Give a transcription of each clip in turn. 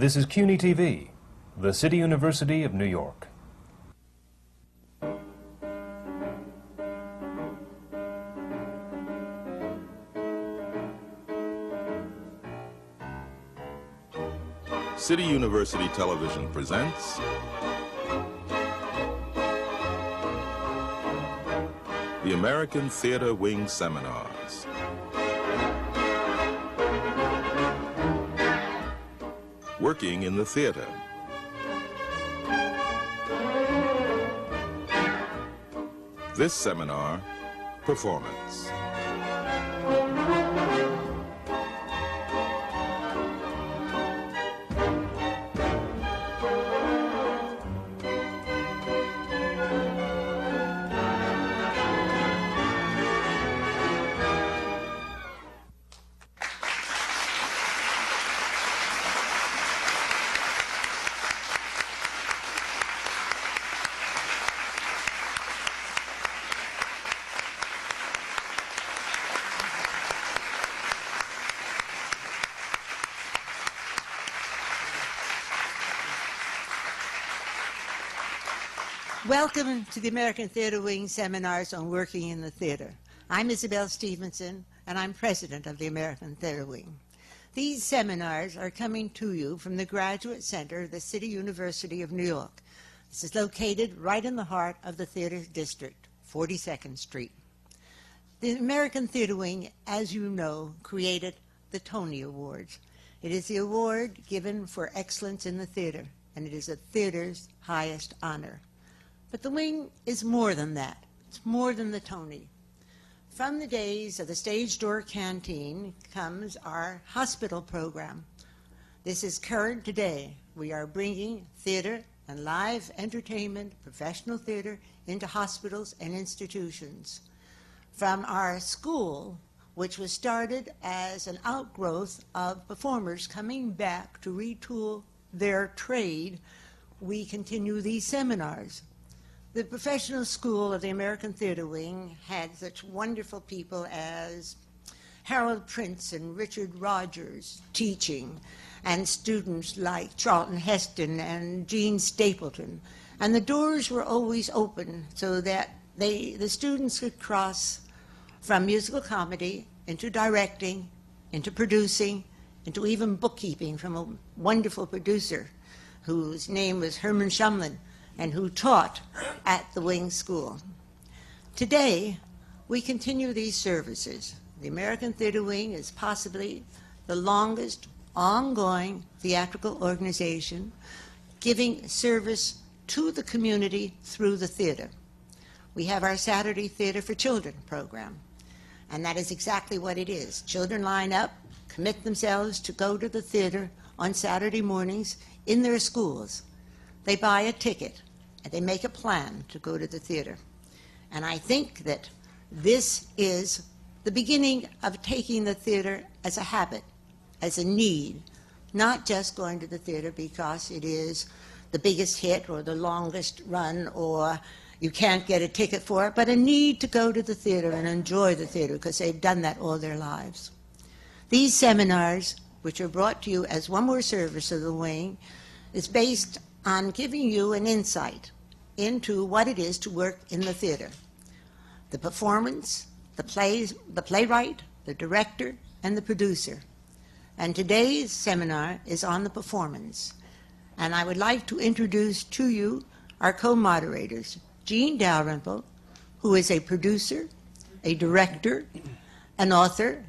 This is CUNY TV, the City University of New York. City University Television presents the American Theater Wing Seminars. Working in the theater. This seminar, performance. Welcome to the American Theater Wing Seminars on Working in the Theater. I'm Isabel Stevenson, and I'm president of the American Theater Wing. These seminars are coming to you from the Graduate Center of the City University of New York. This is located right in the heart of the Theater District, 42nd Street. The American Theater Wing, as you know, created the Tony Awards. It is the award given for excellence in the theater, and it is a theater's highest honor. But the wing is more than that. It's more than the Tony. From the days of the Stage Door Canteen comes our hospital program. This is current today. We are bringing theater and live entertainment, professional theater, into hospitals and institutions. From our school, which was started as an outgrowth of performers coming back to retool their trade, we continue these seminars. The professional school of the American Theater Wing had such wonderful people as Harold Prince and Richard Rogers teaching, and students like Charlton Heston and Gene Stapleton. And the doors were always open so that the students could cross from musical comedy into directing, into producing, into even bookkeeping from a wonderful producer whose name was Herman Shumlin, and who taught at the Wing School. Today, we continue these services. The American Theater Wing is possibly the longest ongoing theatrical organization giving service to the community through the theater. We have our Saturday Theater for Children program, and that is exactly what it is. Children line up, commit themselves to go to the theater on Saturday mornings in their schools. They buy a ticket, and they make a plan to go to the theater. And I think that this is the beginning of taking the theater as a habit, as a need, not just going to the theater because it is the biggest hit or the longest run or you can't get a ticket for it, but a need to go to the theater and enjoy the theater because they've done that all their lives. These seminars, which are brought to you as one more service of the Wing, is based on giving you an insight into what it is to work in the theater. The performance, the playwright, the director, and the producer. And today's seminar is on the performance. And I would like to introduce to you our co-moderators, Jean Dalrymple, who is a producer, a director, an author,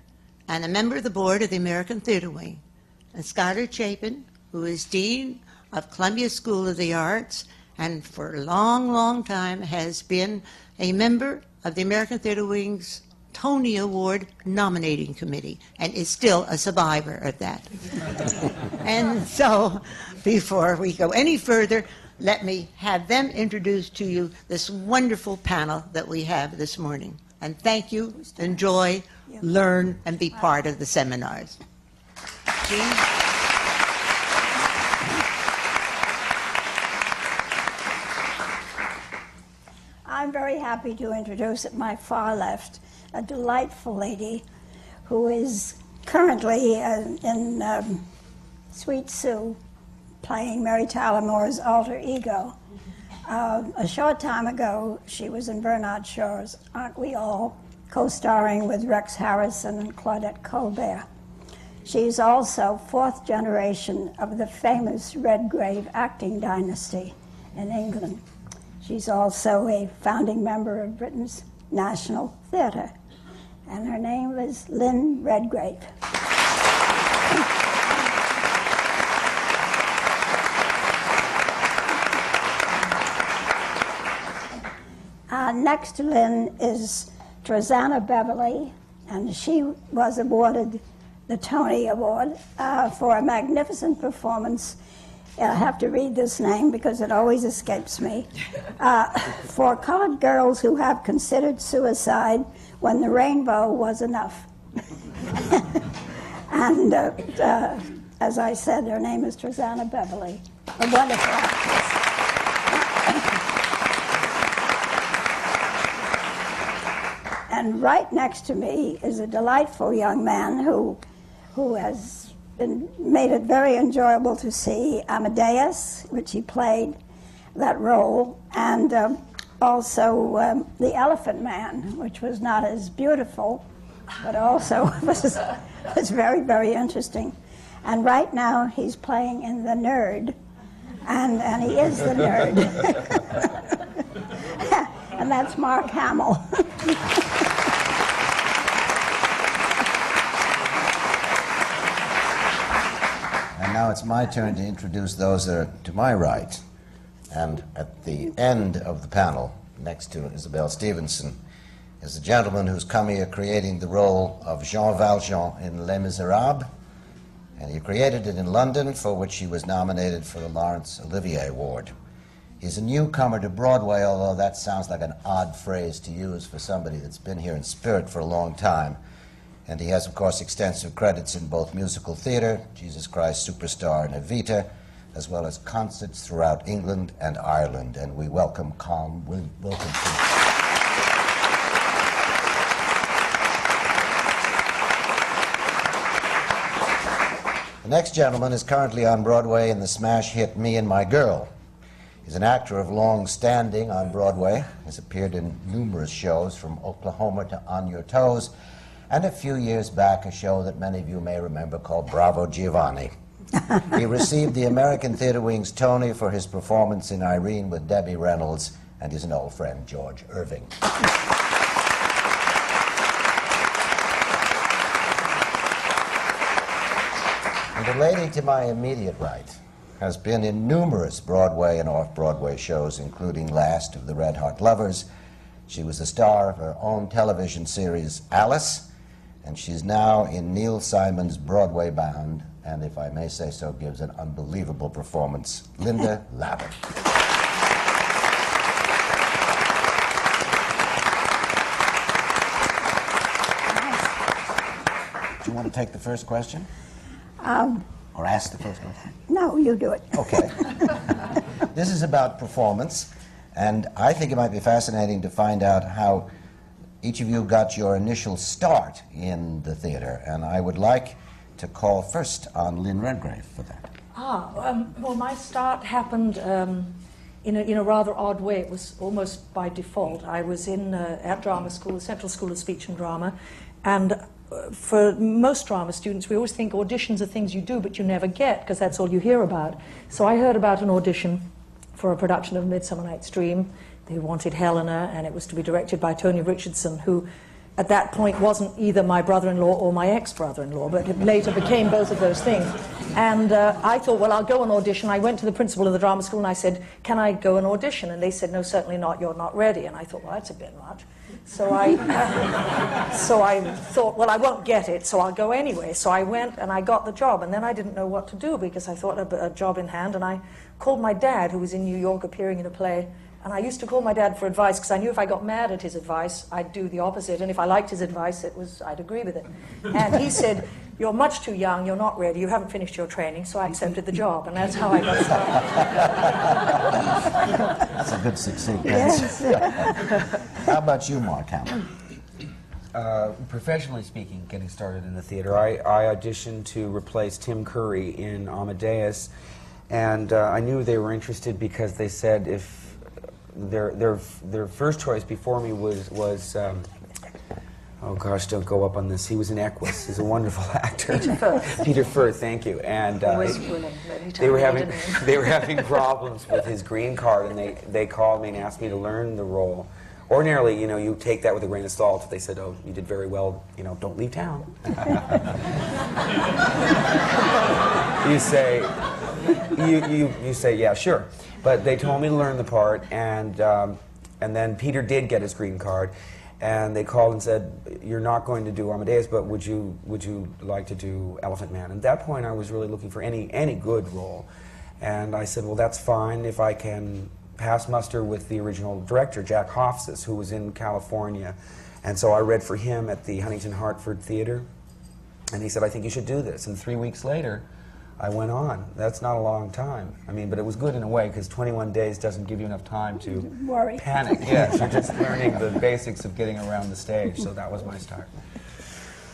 and a member of the board of the American Theater Wing, and Skylar Chapin, who is Dean of Columbia School of the Arts, and for a long, long time has been a member of the American Theater Wing's Tony Award nominating committee, and is still a survivor of that. And so, before we go any further, let me have them introduce to you this wonderful panel that we have this morning. And thank you, enjoy, learn, and be part of the seminars. Jean? I'm very happy to introduce at my far left a delightful lady who is currently in Sweet Sue playing Mary Tyler Moore's alter ego. A short time ago, she was in Bernard Shaw's Aren't We All, co-starring with Rex Harrison and Claudette Colbert. She's also fourth generation of the famous Redgrave acting dynasty in England. She's also a founding member of Britain's National Theatre, and her name is Lynn Redgrave. Next to Lynn is Trazana Beverley, and she was awarded the Tony Award for a magnificent performance. I have to read this name because it always escapes me. For colored girls who have considered suicide when the rainbow was enough. And as I said, her name is Trazana Beverley, a wonderful actress. And right next to me is a delightful young man who has made it very enjoyable to see Amadeus, which he played that role, and also The Elephant Man, which was not as beautiful, but also was very, very interesting. And right now he's playing in The Nerd, and he is the nerd. And that's Mark Hamill. Now it's my turn to introduce those that are to my right. And at the end of the panel, next to Isabel Stevenson, is a gentleman who's come here creating the role of Jean Valjean in Les Miserables. And he created it in London, for which he was nominated for the Laurence Olivier Award. He's a newcomer to Broadway, although that sounds like an odd phrase to use for somebody that's been here in spirit for a long time. And he has, of course, extensive credits in both musical theater, Jesus Christ Superstar and Evita, as well as concerts throughout England and Ireland. And we welcome Colm Wilkinson. The next gentleman is currently on Broadway in the smash hit Me and My Girl. He's an actor of long standing on Broadway. He's appeared in numerous shows, from Oklahoma to On Your Toes, and a few years back, a show that many of you may remember called Bravo Giovanni. He received the American Theatre Wing's Tony for his performance in Irene with Debbie Reynolds, and he's an old friend, George Irving. And the lady to my immediate right has been in numerous Broadway and off-Broadway shows, including Last of the Red Hot Lovers. She was the star of her own television series, Alice, and she's now in Neil Simon's Broadway Bound, and if I may say so, gives an unbelievable performance. Linda Lavin. Do you want to take the first question? Or ask the first question? No, you do it. Okay. This is about performance, and I think it might be fascinating to find out how each of you got your initial start in the theater, and I would like to call first on Lynn Redgrave for that. Well, my start happened in a rather odd way. It was almost by default. I was at drama school, the Central School of Speech and Drama, and for most drama students, we always think auditions are things you do but you never get, because that's all you hear about. So I heard about an audition for a production of Midsummer Night's Dream. They wanted Helena, and it was to be directed by Tony Richardson, who at that point wasn't either my brother-in-law or my ex-brother-in-law, but it later became both of those things. And I thought, well, I'll go and audition. I went to the principal of the drama school and I said, can I go and audition? And they said, no, certainly not, you're not ready. And I thought, well, that's a bit much. So I thought, well, I won't get it, so I'll go anyway. So I went and I got the job, and then I didn't know what to do because I thought a job in hand, and I called my dad, who was in New York appearing in a play. And I used to call my dad for advice because I knew if I got mad at his advice, I'd do the opposite. And if I liked his advice, I'd agree with it. And he said, you're much too young, you're not ready, you haven't finished your training, so I accepted the job. And that's how I got started. That's a good succinct answer. How about you, Mark Hamill? Professionally speaking, getting started in the theater, I auditioned to replace Tim Curry in Amadeus. And I knew they were interested because they said if their first choice before me was oh gosh, don't go up on this. He was in Equus. He's a wonderful actor. Peter Firth. Peter Firth, thank you. And they were having problems with his green card, and they called me and asked me to learn the role. Ordinarily, you know, you take that with a grain of salt. They said, "Oh, you did very well. You know, don't leave town." You say, "Yeah, sure." But they told me to learn the part, and then Peter did get his green card. And they called and said, "You're not going to do Amadeus, but would you like to do Elephant Man?" At that point, I was really looking for any good role. And I said, "Well, that's fine if I can pass muster with the original director, Jack Hofstas, who was in California." And so I read for him at the Huntington Hartford Theater. And he said, "I think you should do this." And 3 weeks later, I went on. That's not a long time. I mean, but it was good in a way, because 21 days doesn't give you enough time to Worry. panic. Yes, you're just learning the basics of getting around the stage. So that was my start.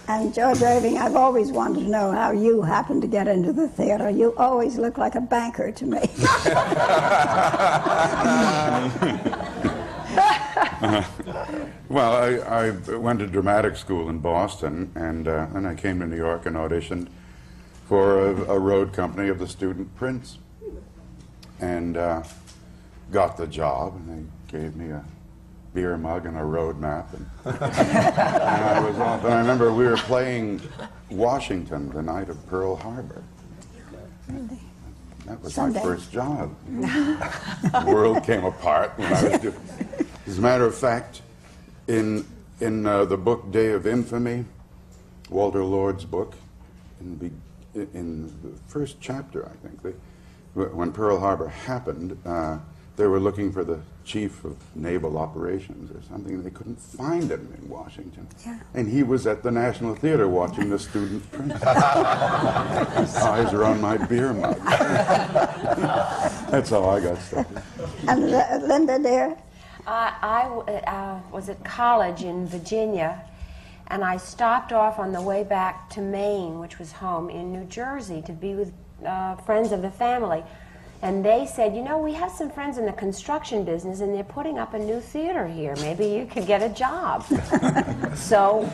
And George Irving, I've always wanted to know how you happened to get into the theater. You always look like a banker to me. Well, I went to dramatic school in Boston, and then I came to New York and auditioned for a road company of the student prince, and got the job, and they gave me a beer mug and a road map, and I was off. And I remember we were playing Washington the night of Pearl Harbor. That was my first job. The world came apart when I was doing. As a matter of fact, in the book Day of Infamy, Walter Lord's book, in the first chapter, I think, when Pearl Harbor happened, they were looking for the chief of naval operations or something, and they couldn't find him in Washington. Yeah. And he was at the National Theater watching the student prince. His eyes are on my beer mug. That's how I got started. And Linda, dear? I was at college in Virginia, and I stopped off on the way back to Maine, which was home, in New Jersey to be with friends of the family. And they said, "You know, we have some friends in the construction business, and they're putting up a new theater here. Maybe you could get a job." So,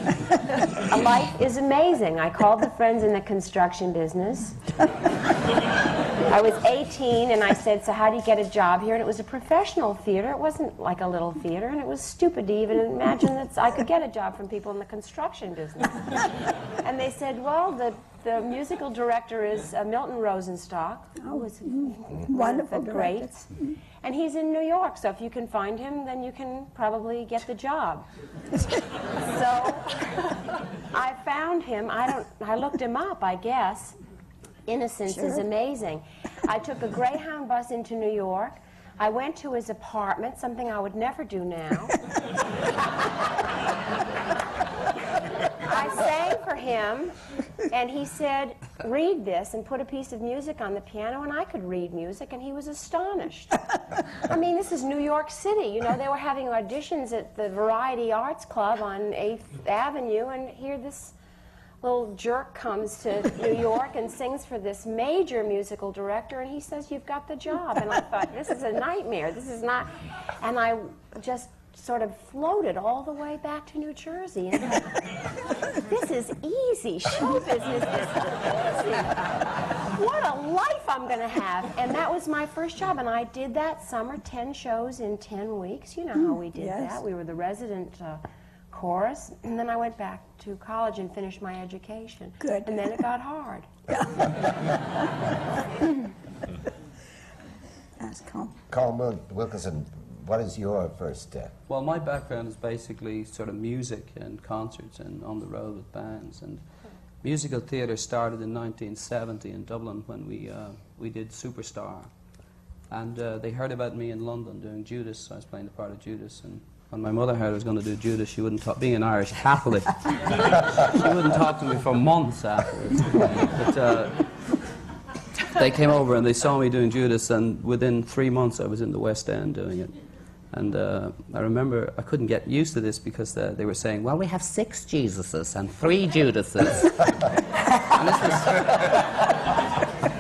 life is amazing. I called the friends in the construction business. I was 18, and I said, "So how do you get a job here?" And it was a professional theater. It wasn't like a little theater, and it was stupid to even imagine that I could get a job from people in the construction business. And they said, "Well, the musical director is Milton Rosenstock, who was one of the greats, and he's in New York, so if you can find him, then you can probably get the job." So I found him. I looked him up, I guess. Innocence is amazing. I took a Greyhound bus into New York. I went to his apartment, something I would never do now. I sang for him, and he said, "Read this," and put a piece of music on the piano, and I could read music, and he was astonished. I mean, this is New York City. You know, they were having auditions at the Variety Arts Club on 8th Avenue, and here this little jerk comes to New York and sings for this major musical director, and he says, "You've got the job." And I thought, this is a nightmare. This is not... And I just sort of floated all the way back to New Jersey, and thought, this is easy. Show business is easy. What a life I'm going to have. And that was my first job, and I did that summer, 10 shows in 10 weeks. You know how we did that. We were the resident chorus, and then I went back to college and finished my education. Good. And then it got hard. Ask Colm. Colm Wilkinson, what is your first step? Well, my background is basically sort of music and concerts and on the road with bands. And musical theatre started in 1970 in Dublin when we did Superstar. And they heard about me in London doing Judas. I was playing the part of Judas. And when my mother heard I was going to do Judas, she wouldn't talk, being an Irish Catholic, she wouldn't talk to me for months afterwards. But they came over and they saw me doing Judas, and within 3 months I was in the West End doing it. And I remember I couldn't get used to this because they were saying, "Well, we have 6 Jesuses and 3 Judases." And this was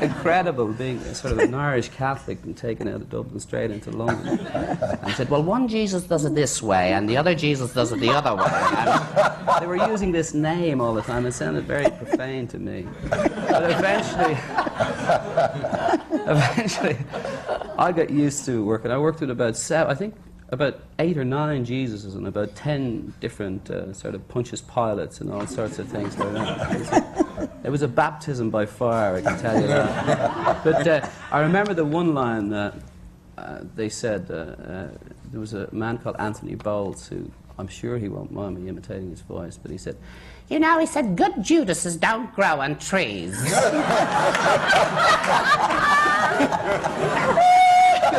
incredible being sort of an Irish Catholic and taken out of Dublin straight into London. And he said, well, one Jesus does it this way and the other Jesus does it the other way. And they were using this name all the time. It sounded very profane to me. But eventually, I got used to working. I worked with about 8 or 9 Jesuses and about 10 different sort of Pontius Pilates and all sorts of things like that. It was a baptism by fire, I can tell you that. But I remember the one line that they said, there was a man called Anthony Bowles who, I'm sure he won't mind me imitating his voice, but he said, you know, he said, good Judases don't grow on trees.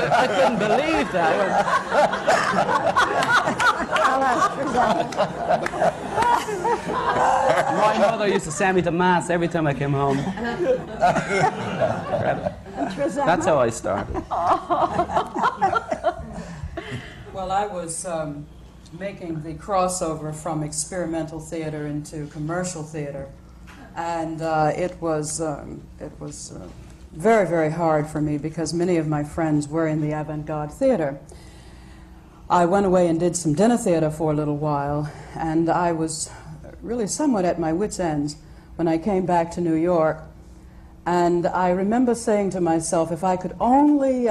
I couldn't believe that. My mother used to send me to Mass every time I came home. That's how I started. Well, I was making the crossover from experimental theater into commercial theater, and it was very, very hard for me because many of my friends were in the avant-garde theater. I went away and did some dinner theater for a little while, and I was really somewhat at my wits' ends when I came back to New York. And I remember saying to myself, if I could only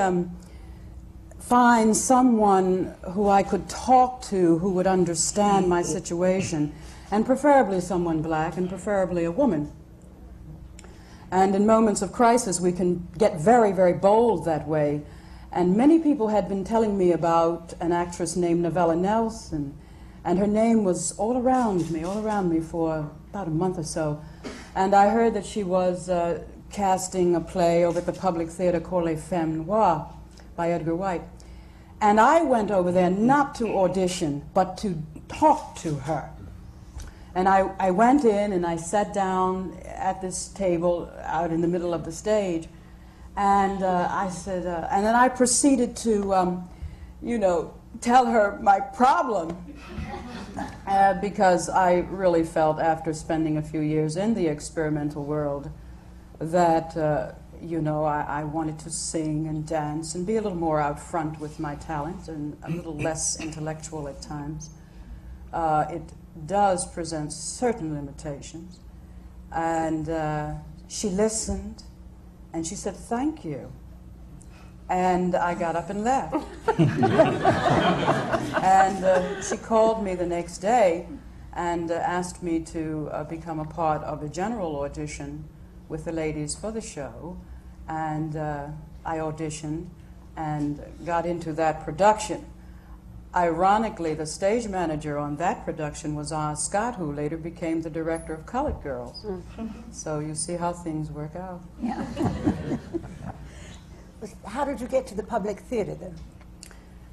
find someone who I could talk to who would understand my situation, and preferably someone black, and preferably a woman. And in moments of crisis, we can get very, very bold that way. And many people had been telling me about an actress named Novella Nelson, and her name was all around me for about a month or so. And I heard that she was casting a play over at the Public Theater called Les Femmes Noires by Edgar White. And I went over there not to audition, but to talk to her. And I went in and I sat down at this table out in the middle of the stage, and I said, and then I proceeded to, tell her my problem, because I really felt after spending a few years in the experimental world that, I wanted to sing and dance and be a little more out front with my talent and a little less intellectual at times. It does present certain limitations. And she listened, and she said, thank you. And I got up and left. And she called me the next day and asked me to become a part of a general audition with the ladies for the show. And I auditioned and got into that production. Ironically, the stage manager on that production was Scott, who later became the director of Colored Girls. So you see how things work out. Yeah. How did you get to the Public Theater, then?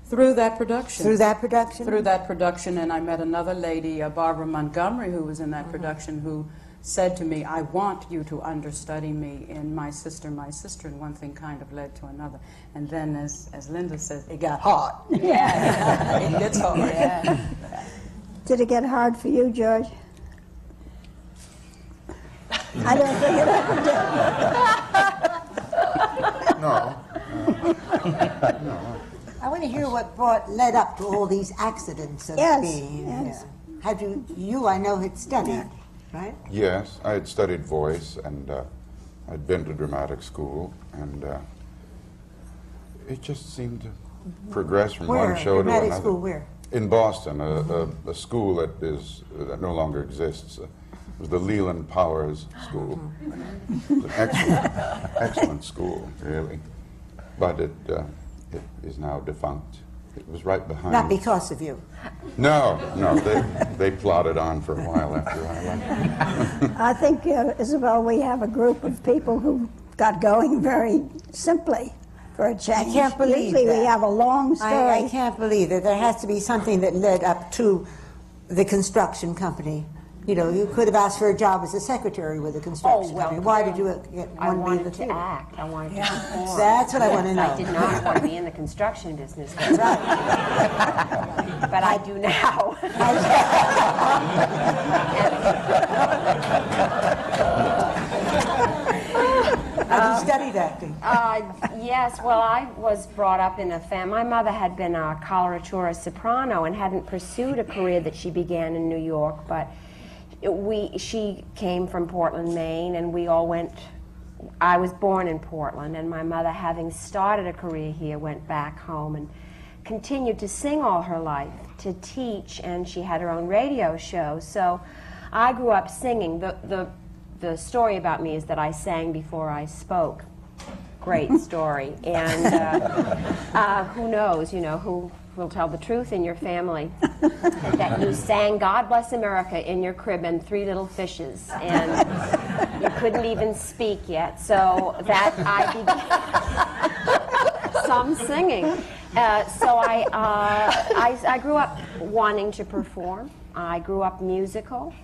Through that production. Through that production? Through that production, and I met another lady, Barbara Montgomery, who was in that production, who said to me, I want you to understudy me in My Sister, and one thing kind of led to another. And then, as Linda says, it got hard. Yeah. It gets hard. Yeah. Did it get hard for you, George? I don't think it ever did. No. No. I want to hear what led up to all these accidents of being. Yes. Had you, I know, had studied, right? Yes, I had studied voice, and I'd been to dramatic school, and it just seemed to progress from one show to another. Dramatic school where? In Boston, a school that no longer exists. It was the Leland Powers School. It was an excellent school, really. But it is now defunct. It was right behind. Not because of you. No, they plodded on for a while after I left. I think, Isabel, we have a group of people who got going very simply for a change. I can't believe Usually that. we have a long story. I can't believe that. There has to be something that led up to the construction company. You know, you could have asked for a job as a secretary with a construction company. Why did you want to be in the wanted to theater? act. I wanted to perform. That's what I want to know. I did not want to be in the construction business. That's right. But I do now. acting. Yes, well, I was brought up in a family. My mother had been a coloratura soprano and hadn't pursued a career that she began in New York, but she came from Portland, Maine, and we all went. I was born in Portland, and my mother, having started a career here, went back home and continued to sing all her life, to teach, and she had her own radio show. So I grew up singing. The story about me is that I sang before I spoke. Great story. And who knows, you know, who will tell the truth in your family that you sang God Bless America in your crib and Three Little Fishes, and you couldn't even speak yet. So that I began some singing. So I grew up wanting to perform. I grew up musical.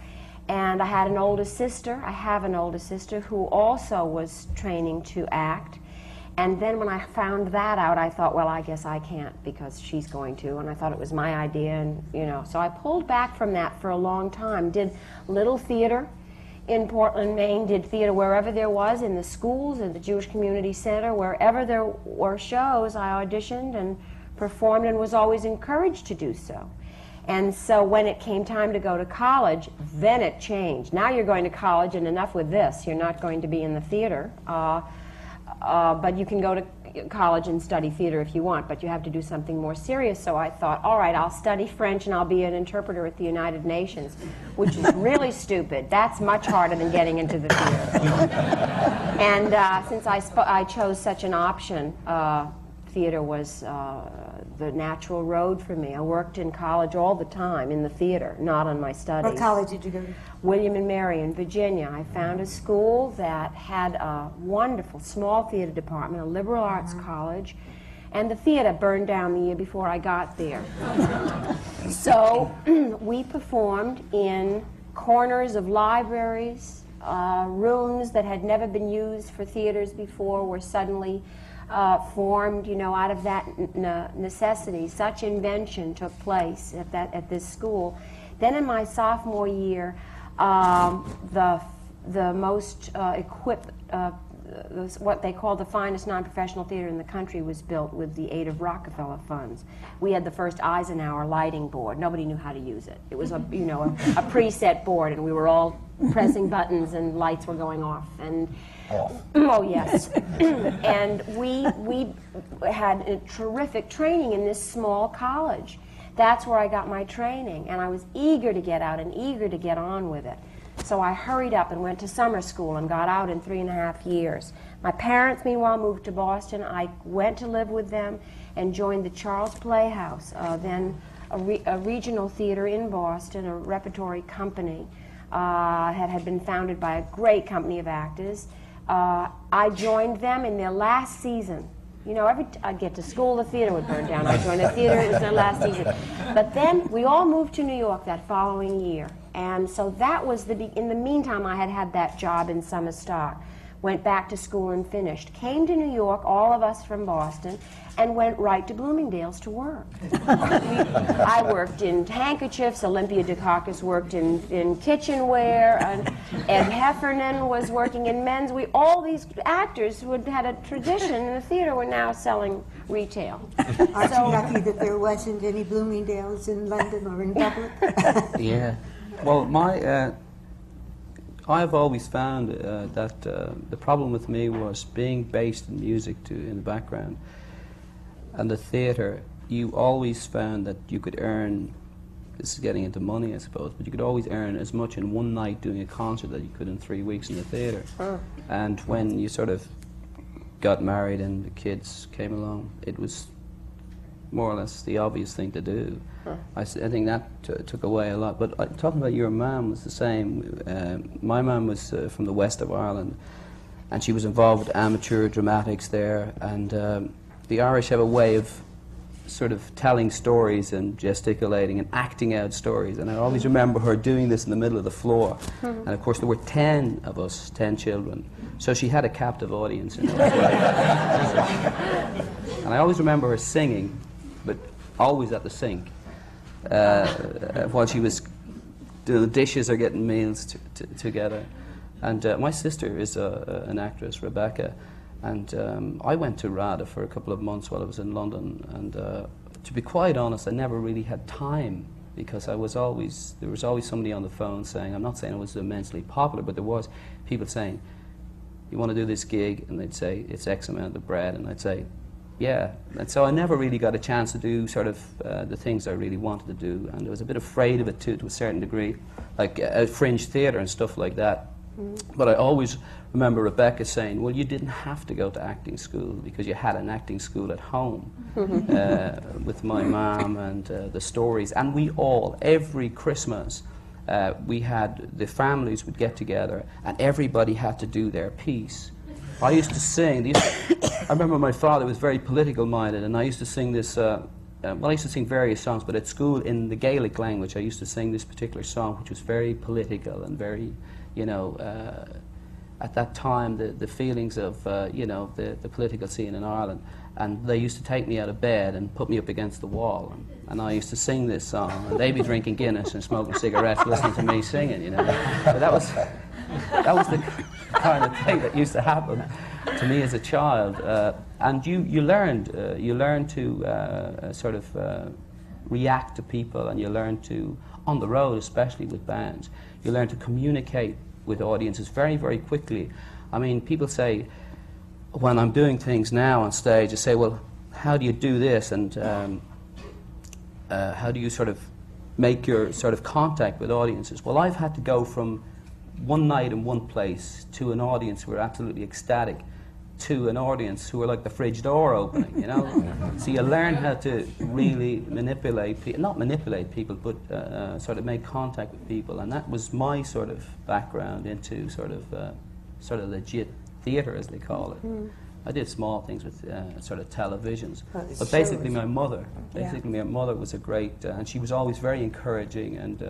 And I had an older sister. I have an older sister who also was training to act. And then when I found that out, I thought, well, I guess I can't because she's going to. And I thought it was my idea, and you know. So I pulled back from that for a long time. Did little theater in Portland, Maine. Did theater wherever there was, in the schools, in the Jewish Community Center, wherever there were shows. I auditioned and performed, and was always encouraged to do so. And so when it came time to go to college, then it changed. Now you're going to college, and enough with this. You're not going to be in the theater. But you can go to college and study theater if you want, but you have to do something more serious. So I thought, all right, I'll study French and I'll be an interpreter at the United Nations, which is really stupid. That's much harder than getting into the theater. And since I chose such an option, theater was the natural road for me. I worked in college all the time in the theater, not on my studies. What college did you go to? William and Mary in Virginia. I found a school that had a wonderful small theater department, a liberal arts college, and the theater burned down the year before I got there. So we performed in corners of libraries, rooms that had never been used for theaters before were suddenly formed, you know, out of that necessity. Such invention took place at this school. Then in my sophomore year, the most equipped, what they call the finest non-professional theater in the country was built with the aid of Rockefeller funds. We had the first Eisenhower lighting board. Nobody knew how to use it. It was a preset board, and we were all pressing buttons, and lights were going off. And oh yes, and we had a terrific training in this small college. That's where I got my training, and I was eager to get out and eager to get on with it. So I hurried up and went to summer school and got out in 3.5 years. My parents, meanwhile, moved to Boston. I went to live with them and joined the Charles Playhouse, then a regional theater in Boston, a repertory company. Had been founded by a great company of actors. I joined them in their last season. You know, I'd get to school, the theater would burn down. I'd join a theater, it was their last season. But then we all moved to New York that following year. And so that was in the meantime, I had that job in summer stock. Went back to school and finished. Came to New York, all of us from Boston, and went right to Bloomingdale's to work. I worked in handkerchiefs, Olympia Dukakis worked in kitchenware, and Ed Heffernan was working in men's. All these actors who had a tradition in the theater were now selling retail. Aren't you lucky that there wasn't any Bloomingdale's in London or in Dublin? Yeah. Well, I've always found that the problem with me was being based in music in the background. And the theatre, you always found that you could earn, this is getting into money I suppose, but you could always earn as much in one night doing a concert that you could in 3 weeks in the theatre. And when you sort of got married and the kids came along, it was more or less the obvious thing to do. I think that took away a lot. But talking about your mum was the same. My mum was from the west of Ireland, and she was involved with amateur dramatics there, and the Irish have a way of sort of telling stories and gesticulating and acting out stories, and I always remember her doing this in the middle of the floor. And of course there were 10 of us, 10 children, so she had a captive audience in her. And I always remember her singing, but always at the sink, while she was doing the dishes or getting meals together. And my sister is an actress, Rebecca, And I went to RADA for a couple of months while I was in London, and to be quite honest, I never really had time, because there was always somebody on the phone saying, I'm not saying it was immensely popular, but there was people saying, you want to do this gig? And they'd say, it's X amount of bread, and I'd say, yeah. And so I never really got a chance to do sort of the things I really wanted to do, and I was a bit afraid of it too, to a certain degree, like fringe theatre and stuff like that. But I always remember Rebecca saying, well, you didn't have to go to acting school because you had an acting school at home with my mom and the stories. And we all, every Christmas, we had, the families would get together and everybody had to do their piece. I used to sing, I remember my father was very political minded, and I used to sing this, well, I used to sing various songs, but at school in the Gaelic language I used to sing this particular song, which was very political and very, you know, at that time the feelings of, you know, the political scene in Ireland. And they used to take me out of bed and put me up against the wall, and I used to sing this song, and they'd be drinking Guinness and smoking cigarettes listening to me singing, you know. But that was the kind of thing that used to happen to me as a child. And you learned to sort of react to people, and you learn to, on the road especially with bands, you learn to communicate with audiences very, very quickly. I mean, people say, when I'm doing things now on stage, they say, well, how do you do this, and how do you sort of make your sort of contact with audiences? Well, I've had to go from one night in one place to an audience who are absolutely ecstatic, to an audience who are like the fridge door opening, you know? So you learn how to really manipulate people, not manipulate people, but sort of make contact with people, and that was my sort of background into sort of legit theatre, as they call it. I did small things with sort of televisions, but basically my mother was a great, and she was always very encouraging and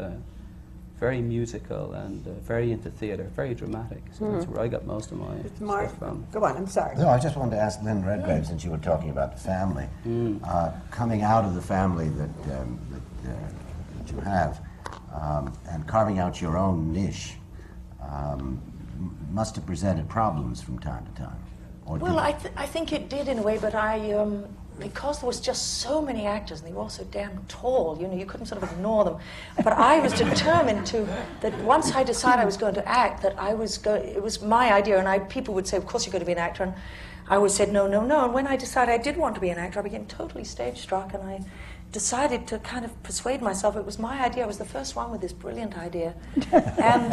very musical and very into theatre, very dramatic. So that's where I got most of my stuff from. Go on, I'm sorry. No, I just wanted to ask Lynn Redgrave, since you were talking about the family, coming out of the family that you have, and carving out your own niche, must have presented problems from time to time. Well, I think it did in a way, but because there was just so many actors and they were all so damn tall, you know, you couldn't sort of ignore them. But I was determined that once I decided I was going to act, that it was my idea, and people would say, of course you're going to be an actor, and I always said, no, no, no. And when I decided I did want to be an actor, I became totally stage struck, and I decided to kind of persuade myself it was my idea. I was the first one with this brilliant idea. And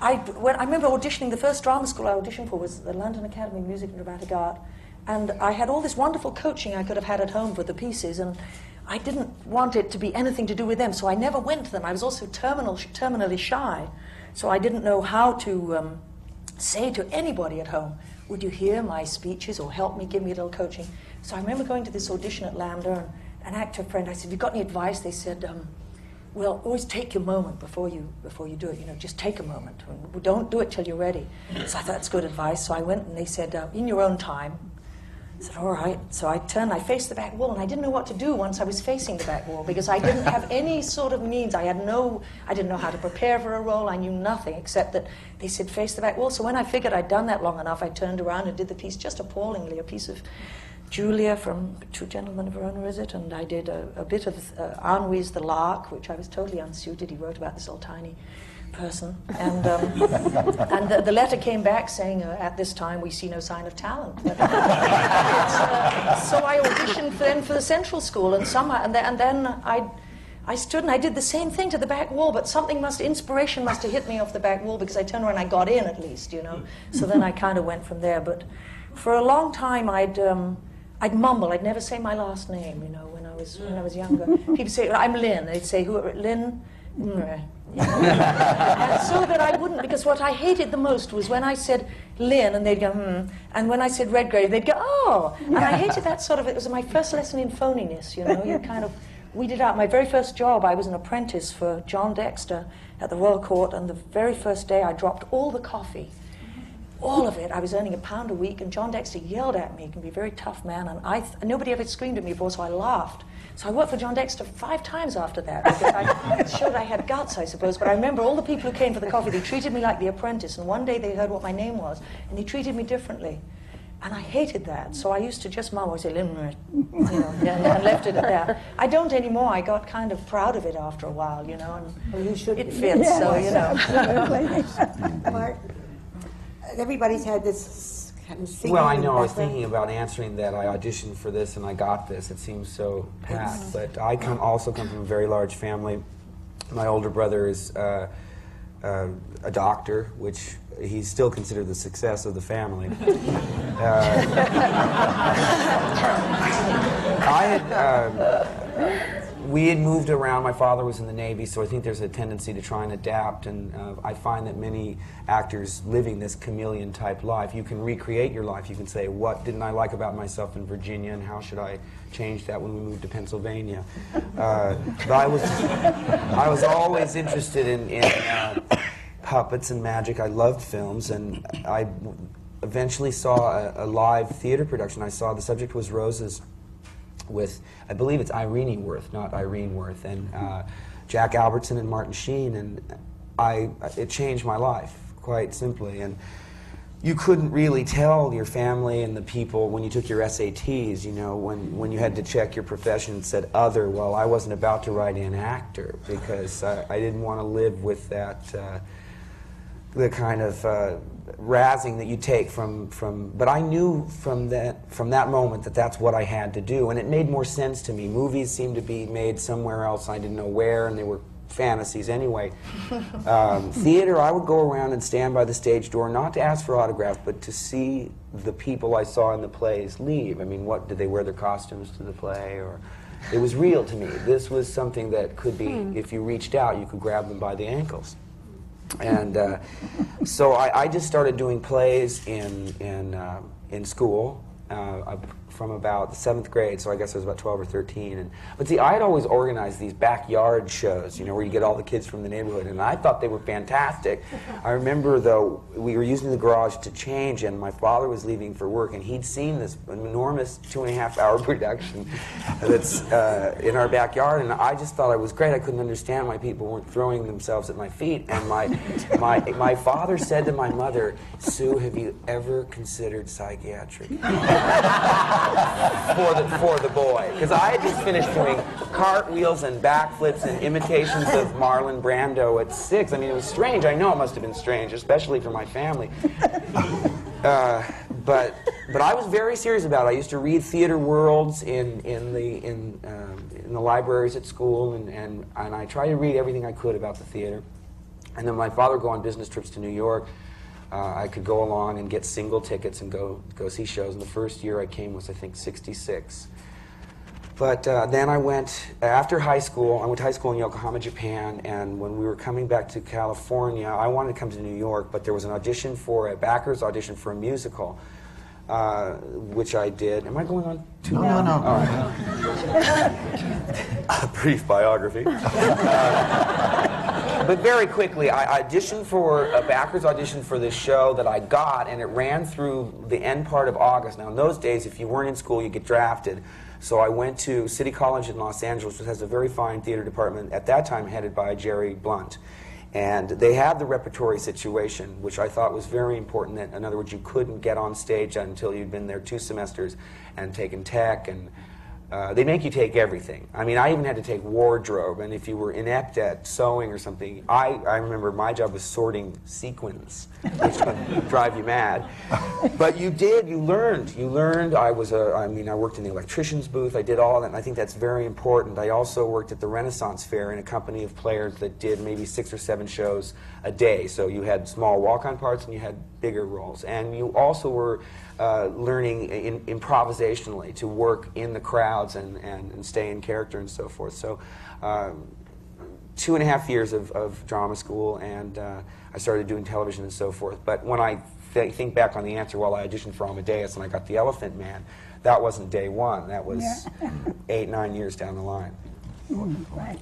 I remember auditioning, the first drama school I auditioned for was the London Academy of Music and Dramatic Art. And I had all this wonderful coaching I could have had at home for the pieces, and I didn't want it to be anything to do with them, so I never went to them. I was also terminally shy, so I didn't know how to say to anybody at home, would you hear my speeches or help me, give me a little coaching? So I remember going to this audition at Lambda, and an actor friend, I said, have you got any advice? They said, well, always take your moment before you do it, you know, just take a moment. Don't do it till you're ready. So I thought that's good advice. So I went and they said, in your own time. I said, all right. So I faced the back wall, and I didn't know what to do once I was facing the back wall, because I didn't have any sort of means. I didn't know how to prepare for a role. I knew nothing except that they said face the back wall. So when I figured I'd done that long enough, I turned around and did the piece just appallingly, a piece of Julia from Two Gentlemen of Verona, is it? And I did a bit of Ennuy's The Lark, which I was totally unsuited. He wrote about this little tiny person. And the letter came back saying, at this time, we see no sign of talent. But, so I auditioned for the Central School, and then I stood and I did the same thing to the back wall, but inspiration must have hit me off the back wall, because I turned around and I got in at least, you know. So then I kind of went from there. But for a long time, I'd mumble. I'd never say my last name, you know, when I was younger. People say, I'm Lynn. They'd say, who, Lynn? And so that I wouldn't, because what I hated the most was when I said Lynn, and they'd go, and when I said Redgrave, they'd go, oh. And I hated that sort of, it was my first lesson in phoniness, you know, you kind of weeded out. My very first job, I was an apprentice for John Dexter at the Royal Court, and the very first day I dropped all the coffee. All of it. I was earning £1 a week, and John Dexter yelled at me. He can be a very tough man, and nobody ever screamed at me before, so I laughed. So I worked for John Dexter 5 times after that, because I showed I had guts, I suppose. But I remember all the people who came for the coffee, they treated me like the apprentice, and one day they heard what my name was, and they treated me differently. And I hated that, so I used to just mum would say, luminary, you know, and left it at that. I don't anymore. I got kind of proud of it after a while, you know, and Well, you should it be. fits, Yes, so, you know. absolutely. Mark, everybody's had this kind of singing Well, I know. I was background. thinking about answering that. I auditioned for this and I got this. It seems so pat. But I also come from a very large family. My older brother is a doctor, which he's still considered the success of the family. We had moved around. My father was in the Navy, so I think there's a tendency to try and adapt. And I find that many actors living this chameleon-type life, you can recreate your life. You can say, what didn't I like about myself in Virginia, and how should I change that when we moved to Pennsylvania? But I was always interested in puppets and magic. I loved films, and I eventually saw a live theater production. I saw The Subject Was Roses with, I believe it's Irene Worth, not Irene Worth, and Jack Albertson and Martin Sheen, and it changed my life, quite simply. And you couldn't really tell your family and the people when you took your SATs, you know, when you had to check your profession and said other, well, I wasn't about to write in actor, because I didn't want to live with that, the kind of razzing that you take from, but I knew from that moment that that's what I had to do, and it made more sense to me. Movies seemed to be made somewhere else, I didn't know where, and they were fantasies anyway. Theater, I would go around and stand by the stage door, not to ask for autographs, but to see the people I saw in the plays leave. I mean, what, did they wear their costumes to the play, or it was real to me. This was something that could be, if you reached out, you could grab them by the ankles. And so I just started doing plays in school from about the 7th grade, so I guess I was about 12 or 13. But see, I had always organized these backyard shows, you know, where you get all the kids from the neighborhood, and I thought they were fantastic. I remember, though, we were using the garage to change, and my father was leaving for work, and he'd seen this enormous 2.5-hour production that's in our backyard, and I just thought it was great. I couldn't understand why people weren't throwing themselves at my feet, and my father said to my mother, "Sue, have you ever considered psychiatric?" for the boy, because I had just finished doing cartwheels and backflips and imitations of Marlon Brando at 6. I mean, it was strange. I know it must have been strange, especially for my family. But I was very serious about it. I used to read theater worlds in the libraries at school, and I tried to read everything I could about the theater. And then my father would go on business trips to New York. I could go along and get single tickets and go see shows. And the first year I came was, I think, 66. But then I went, after high school, I went to high school in Yokohama, Japan, and when we were coming back to California, I wanted to come to New York, but there was an audition a backers audition for a musical, which I did. Am I going on too long? No. All right. A brief biography. But very quickly, I auditioned for a backers audition for this show that I got, and it ran through the end part of August. Now, in those days, if you weren't in school, you get drafted. So I went to City College in Los Angeles, which has a very fine theater department, at that time headed by Jerry Blunt. And they had the repertory situation, which I thought was very important. That, in other words, you couldn't get on stage until you'd been there 2 semesters and taken tech, and they make you take everything. I mean, I even had to take wardrobe, and if you were inept at sewing or something, I remember my job was sorting sequins, which would drive you mad. But you learned. I worked in the electrician's booth, I did all that, and I think that's very important. I also worked at the Renaissance Fair in a company of players that did maybe 6 or 7 shows a day. So you had small walk-on parts and you had bigger roles. And you also were learning improvisationally to work in the crowds and stay in character and so forth. So 2.5 years of drama school, and I started doing television and so forth. But when I think back on the answer, well, I auditioned for Amadeus and I got the Elephant Man, that wasn't day one. That was 8-9 years down the line. Right.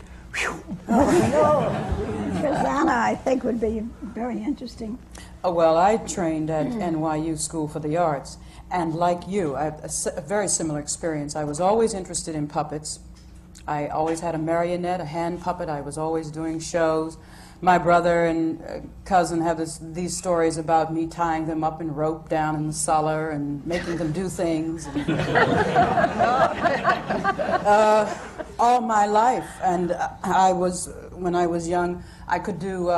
Trazana, I think, would be very interesting. Well, I trained at NYU School for the Arts, and like you, I had a very similar experience. I was always interested in puppets. I always had a marionette, a hand puppet. I was always doing shows. my brother and cousin have these stories about me tying them up in rope down in the cellar and making them do things. All my life. And when I was young, I could do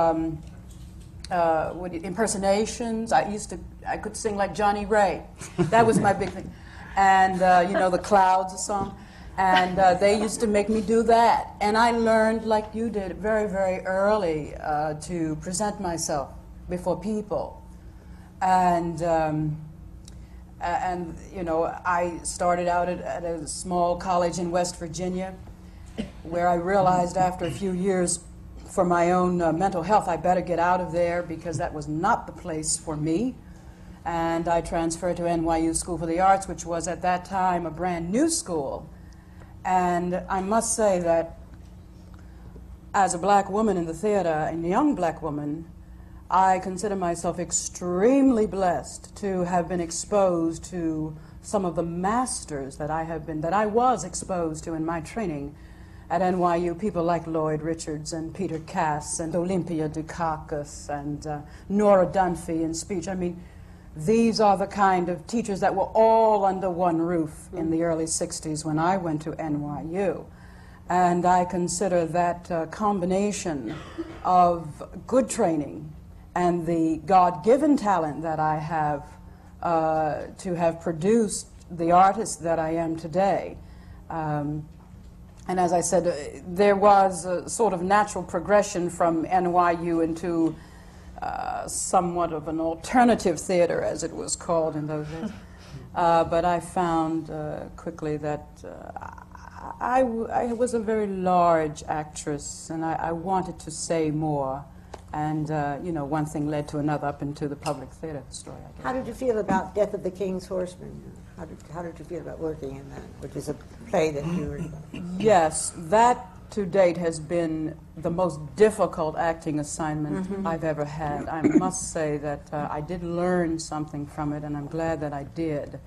impersonations. I could sing like Johnny Ray. That was my big thing. And, The Clouds, a song. And they used to make me do that. And I learned, like you did, very, very early to present myself before people. And I started out at a small college in West Virginia, where I realized after a few years, for my own mental health, I better get out of there because that was not the place for me. And I transferred to NYU School for the Arts, which was at that time a brand new school. And I must say that as a black woman in the theater, and a young black woman, I consider myself extremely blessed to have been exposed to some of the masters that I was exposed to in my training at NYU, people like Lloyd Richards and Peter Cass and Olympia Dukakis and Nora Dunphy in speech. I mean, these are the kind of teachers that were all under one roof in the early 60s when I went to NYU. And I consider that combination of good training and the God-given talent that I have to have produced the artist that I am today. And as I said, there was a sort of natural progression from NYU into somewhat of an alternative theater, as it was called in those days. But I found quickly that I was a very large actress, and I wanted to say more. And, one thing led to another up into the public theater story, I guess. How did you feel about Death of the King's Horseman? How did you feel about working in that, which is a play that you were... Yes, that to date has been the most difficult acting assignment I've ever had. I must say that I did learn something from it, and I'm glad that I did.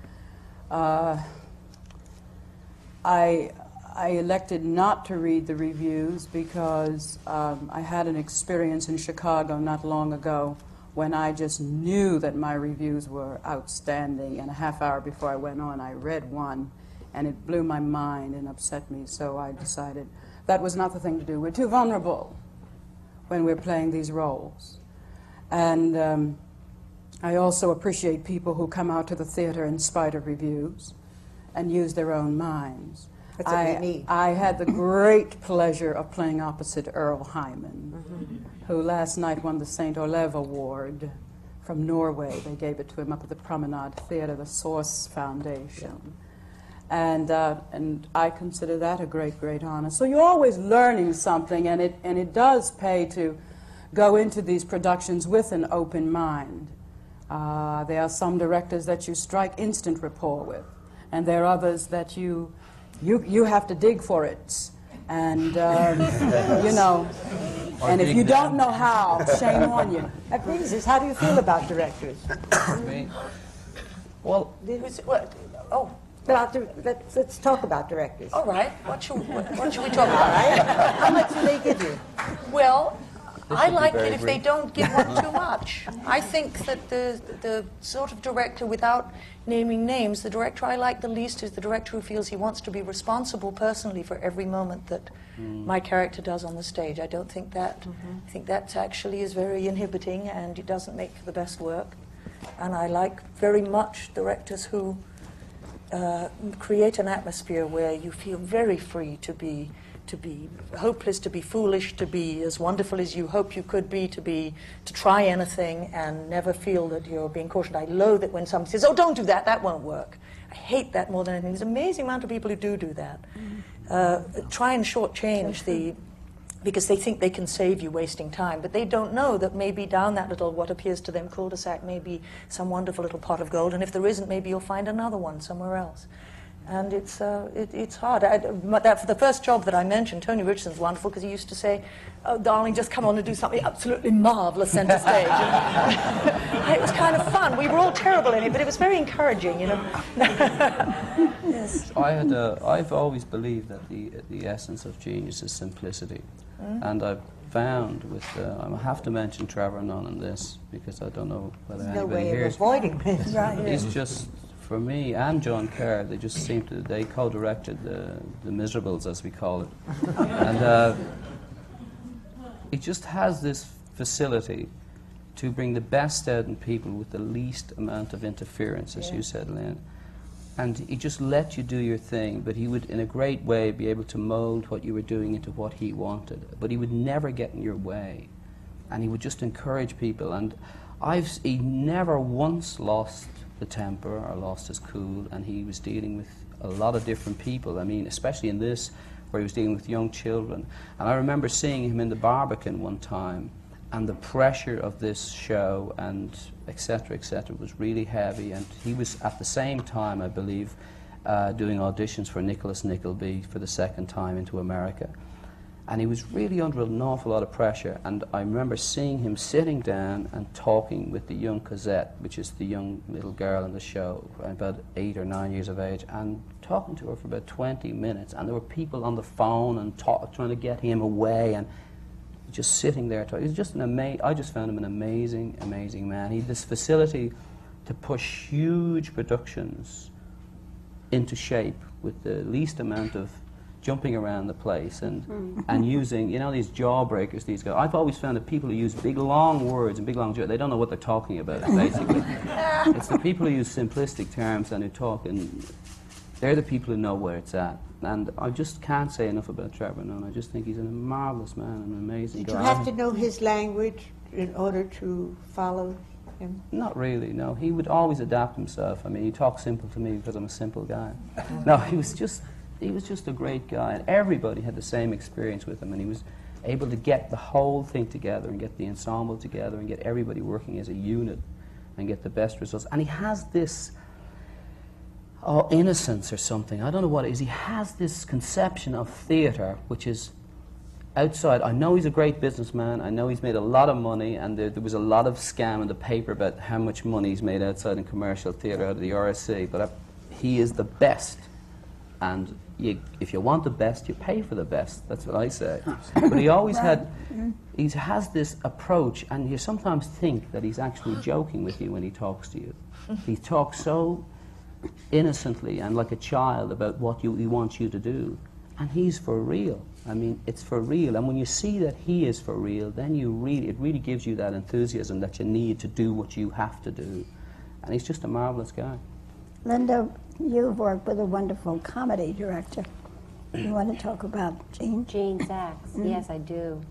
I elected not to read the reviews because I had an experience in Chicago not long ago when I just knew that my reviews were outstanding, and a half hour before I went on, I read one, and it blew my mind and upset me, so I decided that was not the thing to do. We're too vulnerable when we're playing these roles. And I also appreciate people who come out to the theater in spite of reviews and use their own minds. That's what we need. I had the great pleasure of playing opposite Earl Hyman, who last night won the St. Olav Award from Norway. They gave it to him up at the Promenade Theater, the Source Foundation. And I consider that a great, great honor. So you're always learning something, and it does pay to go into these productions with an open mind. There are some directors that you strike instant rapport with, and there are others that you have to dig for it. And, and if you don't know how, shame on you. That brings us, how do you feel about directors? Me? Well, Let's talk about directors. All right. What should we talk about? How much do they give you? Well, I like it if they don't give up too much. I think that the sort of director, without naming names, the director I like the least is the director who feels he wants to be responsible personally for every moment that my character does on the stage. I don't think that. I think that actually is very inhibiting, and it doesn't make for the best work. And I like very much directors who create an atmosphere where you feel very free to be hopeless, to be foolish, to be as wonderful as you hope you could be, to try anything and never feel that you're being cautioned. I loathe it when somebody says, "Oh, don't do that, that won't work." I hate that more than anything. There's an amazing amount of people who do that. Try and shortchange because they think they can save you wasting time, but they don't know that maybe down that little, what appears to them cul-de-sac, may be some wonderful little pot of gold, and if there isn't, maybe you'll find another one somewhere else. And it's hard. For the first job that I mentioned, Tony Richardson's wonderful, because he used to say, "Oh, darling, just come on and do something absolutely marvelous center stage." It was kind of fun. We were all terrible in it, but it was very encouraging, Yes. I've always believed that the essence of genius is simplicity, and I've found with, I have to mention Trevor Nunn in this, because I don't know whether No anybody way of hears. avoiding this. Right. He's just, for me, and John Kerr, they just seem to, they co-directed the Miserables, as we call it. And he just has this facility to bring the best out in people with the least amount of interference, as you said, Lynn. And he just let you do your thing, but he would, in a great way, be able to mold what you were doing into what he wanted. But he would never get in your way. And he would just encourage people. And he never once lost the temper or lost his cool, and he was dealing with a lot of different people. I mean, especially in this, where he was dealing with young children. And I remember seeing him in the Barbican one time, and the pressure of this show and et cetera, was really heavy. And he was, at the same time, I believe, doing auditions for Nicholas Nickleby for the second time into America. And he was really under an awful lot of pressure. And I remember seeing him sitting down and talking with the young Cosette, which is the young little girl in the show, about 8 or 9 years of age, and talking to her for about 20 minutes. And there were people on the phone and trying to get him away, and just sitting there. He was just I just found him an amazing, amazing man. He had this facility to push huge productions into shape with the least amount of jumping around the place and using, you know, these jawbreakers, these guys. I've always found that people who use big, long words and big, long they don't know what they're talking about, basically. It's the people who use simplistic terms and who talk, and they're the people who know where it's at. And I just can't say enough about Trevor Nunn. I just think he's a marvellous man and an amazing guy. Did you have to know his language in order to follow him? Not really, no. He would always adapt himself. I mean, he talks simple to me because I'm a simple guy. No, he was just a great guy, and everybody had the same experience with him, and he was able to get the whole thing together and get the ensemble together and get everybody working as a unit and get the best results. And he has this innocence or something, I don't know what it is. He has this conception of theatre which is outside. I know he's a great businessman, I know he's made a lot of money, and there was a lot of scam in the paper about how much money he's made outside in commercial theatre out of the RSC, but he is the best, and if you want the best, you pay for the best. That's what I say. But he always he has this approach, and you sometimes think that he's actually joking with you when he talks to you. He talks so innocently and like a child about what he wants you to do, and he's for real. I mean, it's for real, and when you see that he is for real, then it really gives you that enthusiasm that you need to do what you have to do. And he's just a marvelous guy. Linda, you've worked with a wonderful comedy director. You want to talk about Gene? Gene Sachs. Yes, I do.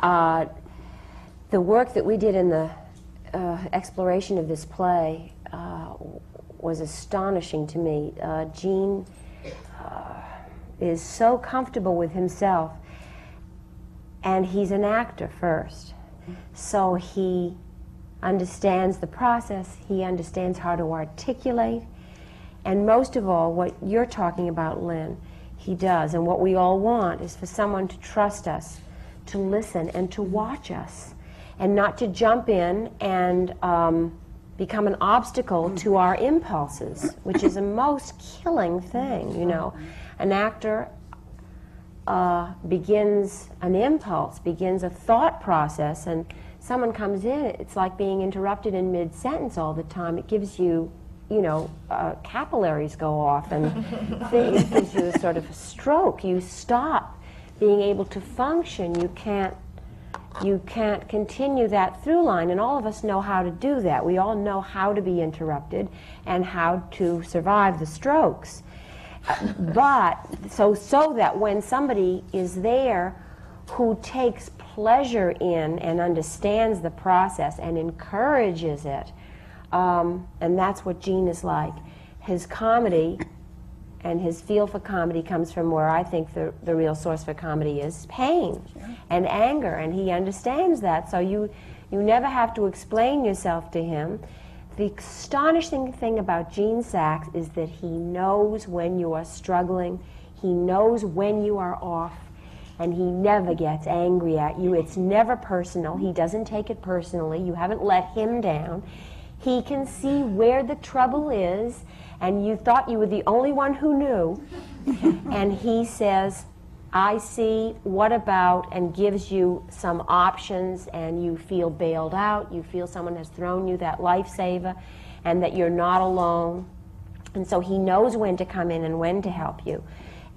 The work that we did in the exploration of this play was astonishing to me. Gene is so comfortable with himself, and he's an actor first. So he understands the process, he understands how to articulate, and most of all, what you're talking about, Lynn, he does. And what we all want is for someone to trust us, to listen, and to watch us, and not to jump in and become an obstacle to our impulses, which is a most killing thing, you know. An actor begins an impulse, begins a thought process, and someone comes in, it's like being interrupted in mid-sentence all the time. It gives you, you know, capillaries go off, and it gives you a sort of a stroke. You stop being able to function. You can't continue that through line, and all of us know how to do that. We all know how to be interrupted and how to survive the strokes. But so that when somebody is there who takes pleasure in and understands the process and encourages it, and that's what Gene is like. His comedy and his feel for comedy comes from where I think the real source for comedy is pain and anger, and he understands that. So you never have to explain yourself to him. The astonishing thing about Gene Sachs is that he knows when you are struggling, he knows when you are off, and he never gets angry at you. It's never personal. He doesn't take it personally. You haven't let him down. He can see where the trouble is, and you thought you were the only one who knew, and he says, I see what about and gives you some options, and you feel bailed out, you feel someone has thrown you that lifesaver and that you're not alone. And so he knows when to come in and when to help you.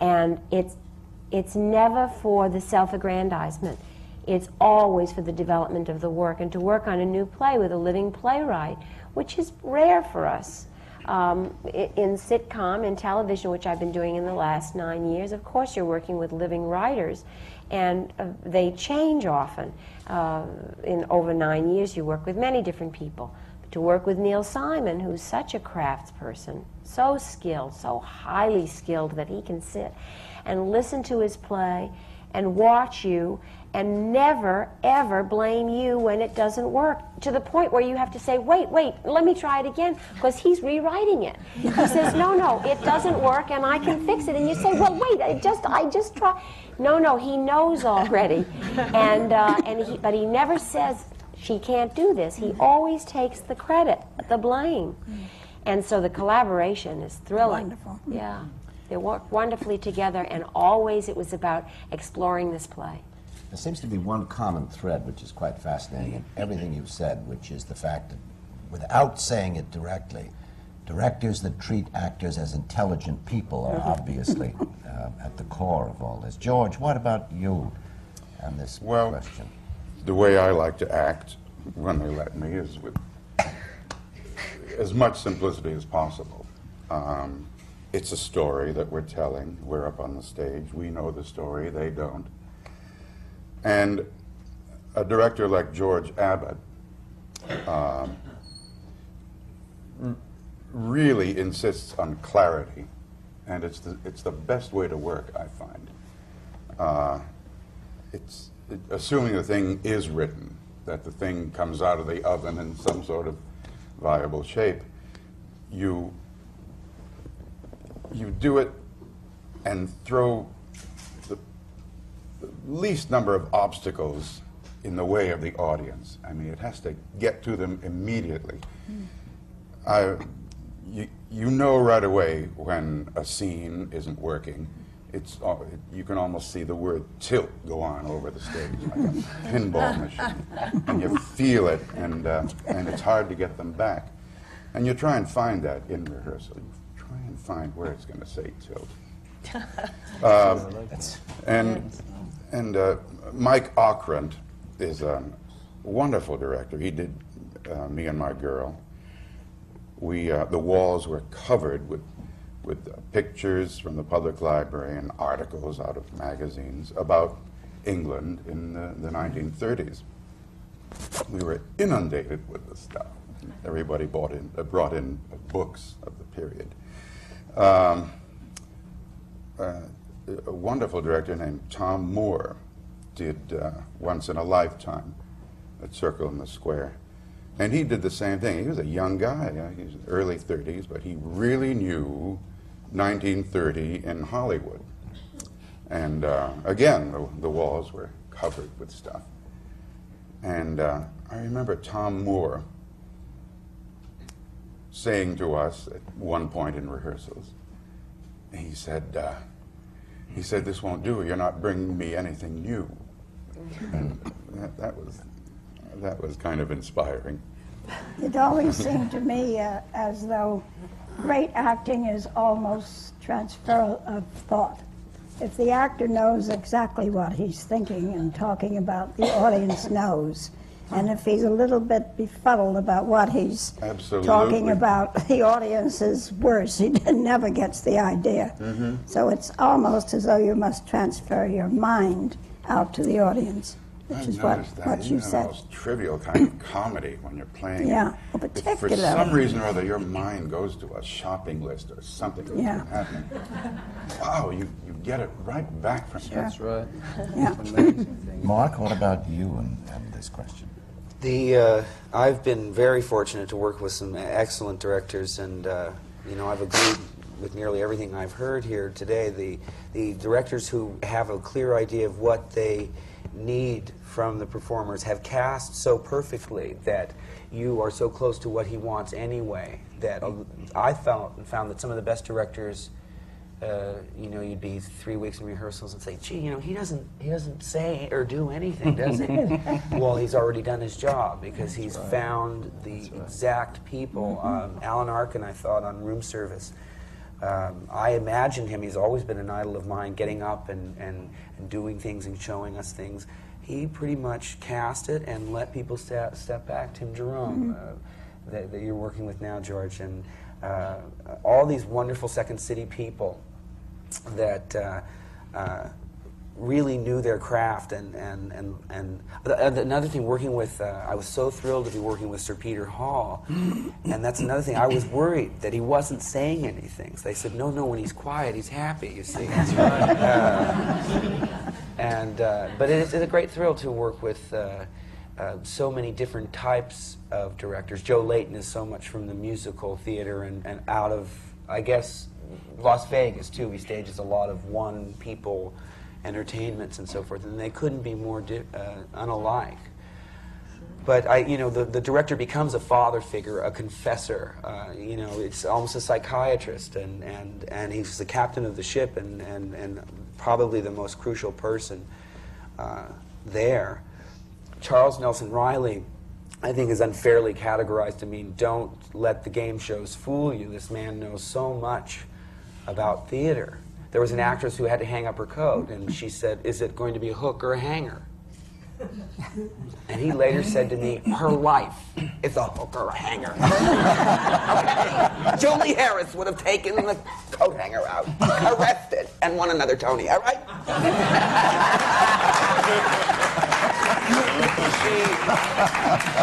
And it's never for the self-aggrandizement. It's always for the development of the work, and to work on a new play with a living playwright, which is rare for us. In sitcom and television, which I've been doing in the last 9 years, of course you're working with living writers, and they change often. In over 9 years you work with many different people. But to work with Neil Simon, who's such a craftsperson, so skilled, so highly skilled that he can sit and listen to his play and watch you and never, ever blame you when it doesn't work, to the point where you have to say, wait, let me try it again, because he's rewriting it. He says, no, it doesn't work, and I can fix it. And you say, well, wait, I just try. No, he knows already. But he never says, she can't do this. He always takes the credit, the blame. And so the collaboration is thrilling. Wonderful. Yeah. They work wonderfully together, and always it was about exploring this play. There seems to be one common thread which is quite fascinating in everything you've said, which is the fact that, without saying it directly, directors that treat actors as intelligent people are obviously at the core of all this. George, what about you on this question? The way I like to act when they let me is with as much simplicity as possible. It's a story that we're telling. We're up on the stage. We know the story. They don't. And a director like George Abbott really insists on clarity, and it's the best way to work, I find. It's assuming the thing is written, that the thing comes out of the oven in some sort of viable shape. You do it and throw the least number of obstacles in the way of the audience. I mean, it has to get to them immediately. You know right away when a scene isn't working. You can almost see the word tilt go on over the stage like a pinball machine, and you feel it, and it's hard to get them back. And you try and find that in rehearsal. You try and find where it's going to say tilt. And Mike Ockrent is a wonderful director. He did Me and My Girl. The walls were covered with pictures from the public library and articles out of magazines about England in the 1930s. We were inundated with this stuff. Everybody brought in books of the period. A wonderful director named Tom Moore did Once in a Lifetime at Circle in the Square. And he did the same thing. He was a young guy. He was in the early 30s, but he really knew 1930 in Hollywood. And again, the walls were covered with stuff. And I remember Tom Moore saying to us at one point in rehearsals, he said, this won't do. You're not bringing me anything new. And that was kind of inspiring. It always seemed to me as though great acting is almost transfer of thought. If the actor knows exactly what he's thinking and talking about, the audience knows. And if he's a little bit befuddled about what he's talking about, the audience is worse. He never gets the idea. Mm-hmm. So it's almost as though you must transfer your mind out to the audience, which is what you said. The most trivial kind of comedy when you're playing. Yeah, well, particularly. For some reason or other, your mind goes to a shopping list or something that's been happening. Wow, you get it right back from That's right. Yeah. Amazing thing. Mark, what about you and this question? I've been very fortunate to work with some excellent directors, and I've agreed with nearly everything I've heard here today. The directors who have a clear idea of what they need from the performers have cast so perfectly that you are so close to what he wants anyway, that I found that some of the best directors you know, you'd be 3 weeks in rehearsals and say, gee, you know, he doesn't say or do anything, does he? Well, he's already done his job because he's found the exact people. Alan Arkin, I thought, on Room Service, I imagined him, he's always been an idol of mine, getting up and doing things and showing us things. He pretty much cast it and let people step back. Tim Jerome, that you're working with now, George, and all these wonderful Second City people that really knew their craft. And another thing, working with, I was so thrilled to be working with Sir Peter Hall. And that's another thing, I was worried that he wasn't saying anything. So they said, no, when he's quiet, he's happy, you see. That's right. But it's a great thrill to work with so many different types of directors. Joe Layton is so much from the musical theater and out of, I guess, Las Vegas, too. He stages a lot of one-people entertainments and so forth, and they couldn't be more unalike. But you know, the director becomes a father figure, a confessor. You know, it's almost a psychiatrist, and he's the captain of the ship, and probably the most crucial person there. Charles Nelson Riley, I think, is unfairly categorized to mean, don't let the game shows fool you. This man knows so much about theater. There was an actress who had to hang up her coat, and she said, is it going to be a hook or a hanger? And he later said to me, her life is a hook or a hanger. Okay. Julie Harris would have taken the coat hanger out, arrested, and won another Tony, all right?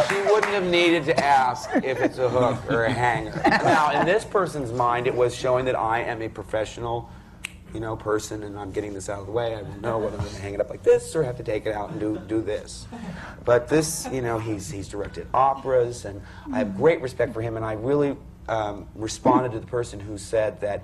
She wouldn't have needed to ask if it's a hook or a hanger. Now, in this person's mind, it was showing that I am a professional, you know, person, and I'm getting this out of the way. I don't know whether I'm going to hang it up like this or have to take it out and do this. But this, you know, he's directed operas, and I have great respect for him, and I really responded to the person who said that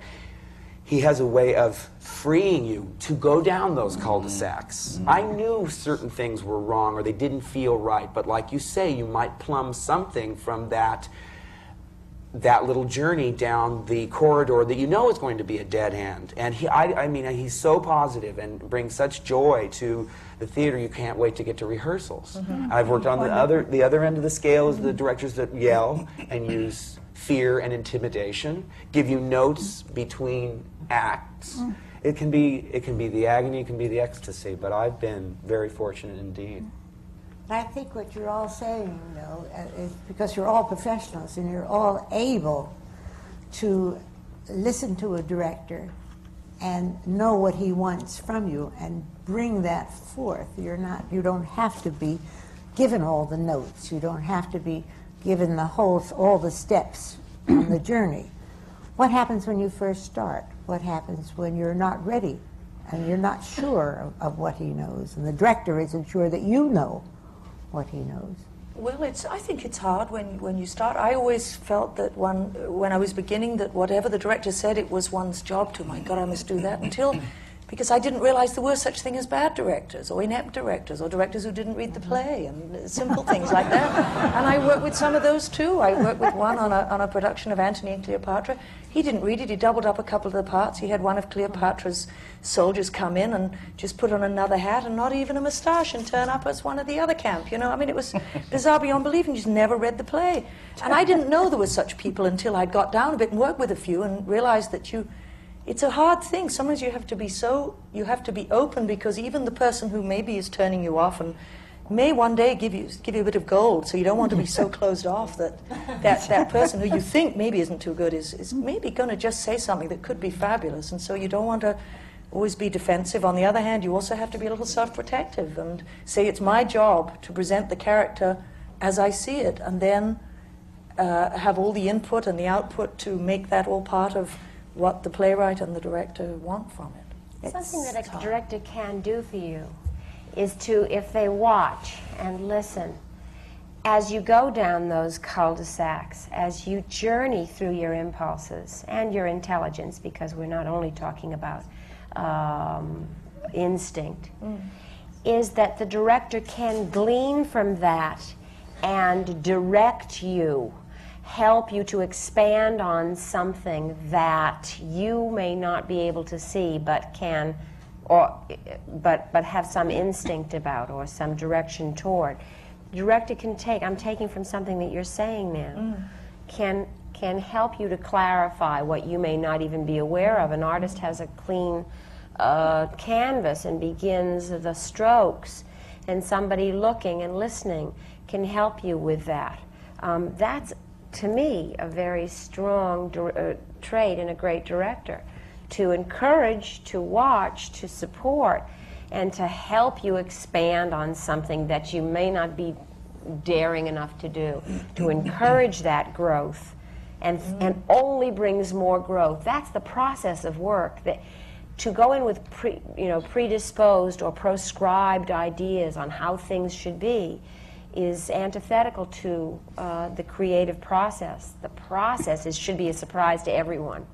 he has a way of freeing you to go down those cul-de-sacs. I knew certain things were wrong or they didn't feel right, but like you say, you might plumb something from that little journey down the corridor that you know is going to be a dead end. And I mean, he's so positive and brings such joy to the theater, you can't wait to get to rehearsals. I've worked on the other end of the scale is the directors that yell and use fear and intimidation, give you notes between acts. It can be the agony, it can be the ecstasy, but I've been very fortunate indeed. I think what you're all saying, though, is because you're all professionals and you're all able to listen to a director and know what he wants from you and bring that forth. You don't have to be given all the notes. You don't have to be given all the steps on the journey. What happens when you first start? What happens when you're not ready and you're not sure of what he knows, and the director isn't sure that you know what he knows? Well, I think it's hard when you start. I always felt that when I was beginning, that whatever the director said, it was one's job to, my God, I must do that, because I didn't realize there were such thing as bad directors or inept directors or directors who didn't read the play and simple things like that. And I worked with some of those too. I worked with one on a production of Antony and Cleopatra. He didn't read it. He doubled up a couple of the parts. He had one of Cleopatra's soldiers come in and just put on another hat and not even a moustache and turn up as one of the other camp. You know, I mean, it was bizarre beyond belief, and just never read the play. And I didn't know there were such people until I'd got down a bit and worked with a few and realized that it's a hard thing. Sometimes you have to be open, because even the person who maybe is turning you off and may one day give you a bit of gold, so you don't want to be so closed off that person who you think maybe isn't too good is maybe going to just say something that could be fabulous, and so you don't want to always be defensive. On the other hand, you also have to be a little self-protective and say, it's my job to present the character as I see it, and then have all the input and the output to make that all part of what the playwright and the director want from it. Something that a director can do for you is to, if they watch and listen, as you go down those cul-de-sacs, as you journey through your impulses and your intelligence, because we're not only talking about instinct, is that the director can glean from that and direct you help you to expand on something that you may not be able to see but can, but have some instinct about or some direction toward. Director can take, I'm taking from something that you're saying now, can help you to clarify what you may not even be aware of. An artist has a clean canvas and begins the strokes, and somebody looking and listening can help you with that. That's, to me, a very strong trait in a great director, to encourage, to watch, to support, and to help you expand on something that you may not be daring enough to do, to encourage that growth, and only brings more growth. That's the process of work. That to go in with predisposed or proscribed ideas on how things should be is antithetical to the creative process. The process should be a surprise to everyone.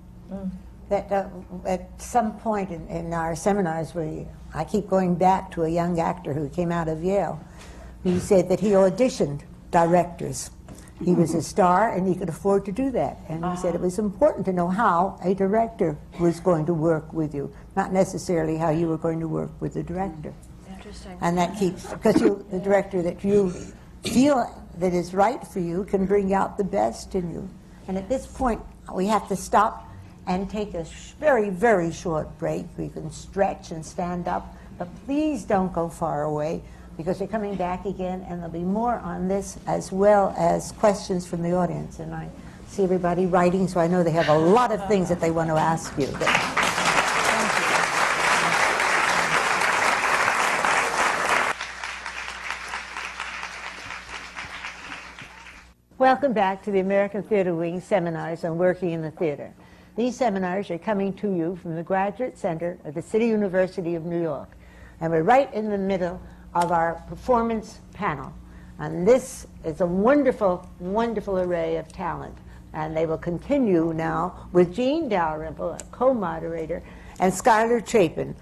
That at some point in our seminars, I keep going back to a young actor who came out of Yale, who said that he auditioned directors. He was a star and he could afford to do that. And he said it was important to know how a director was going to work with you, not necessarily how you were going to work with the director. Interesting. And that keeps, because the director that you feel that is right for you can bring out the best in you. And at this point, we have to stop and take a very, very short break. We can stretch and stand up, but please don't go far away, because we're coming back again, and there'll be more on this as well as questions from the audience. And I see everybody writing, so I know they have a lot of things that they want to ask you. Welcome back to the American Theatre Wing seminars on working in the theater. These seminars are coming to you from the Graduate Center of the City University of New York. And we're right in the middle of our performance panel. And this is a wonderful, wonderful array of talent. And they will continue now with Jean Dalrymple, a co-moderator, and Schuyler Chapin,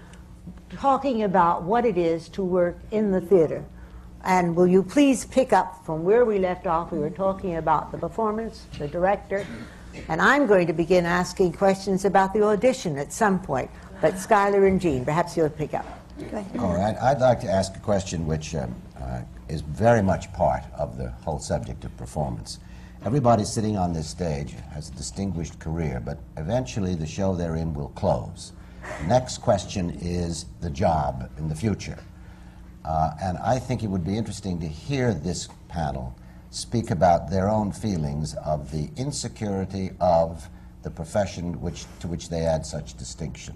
talking about what it is to work in the theater. And will you please pick up from where we left off? We were talking about the performance, the director, and I'm going to begin asking questions about the audition at some point. But Schuyler and Jean, perhaps you'll pick up. All right. I'd like to ask a question which is very much part of the whole subject of performance. Everybody sitting on this stage has a distinguished career, but eventually the show they're in will close. The next question is the job in the future. And I think it would be interesting to hear this panel speak about their own feelings of the insecurity of the profession to which they add such distinction.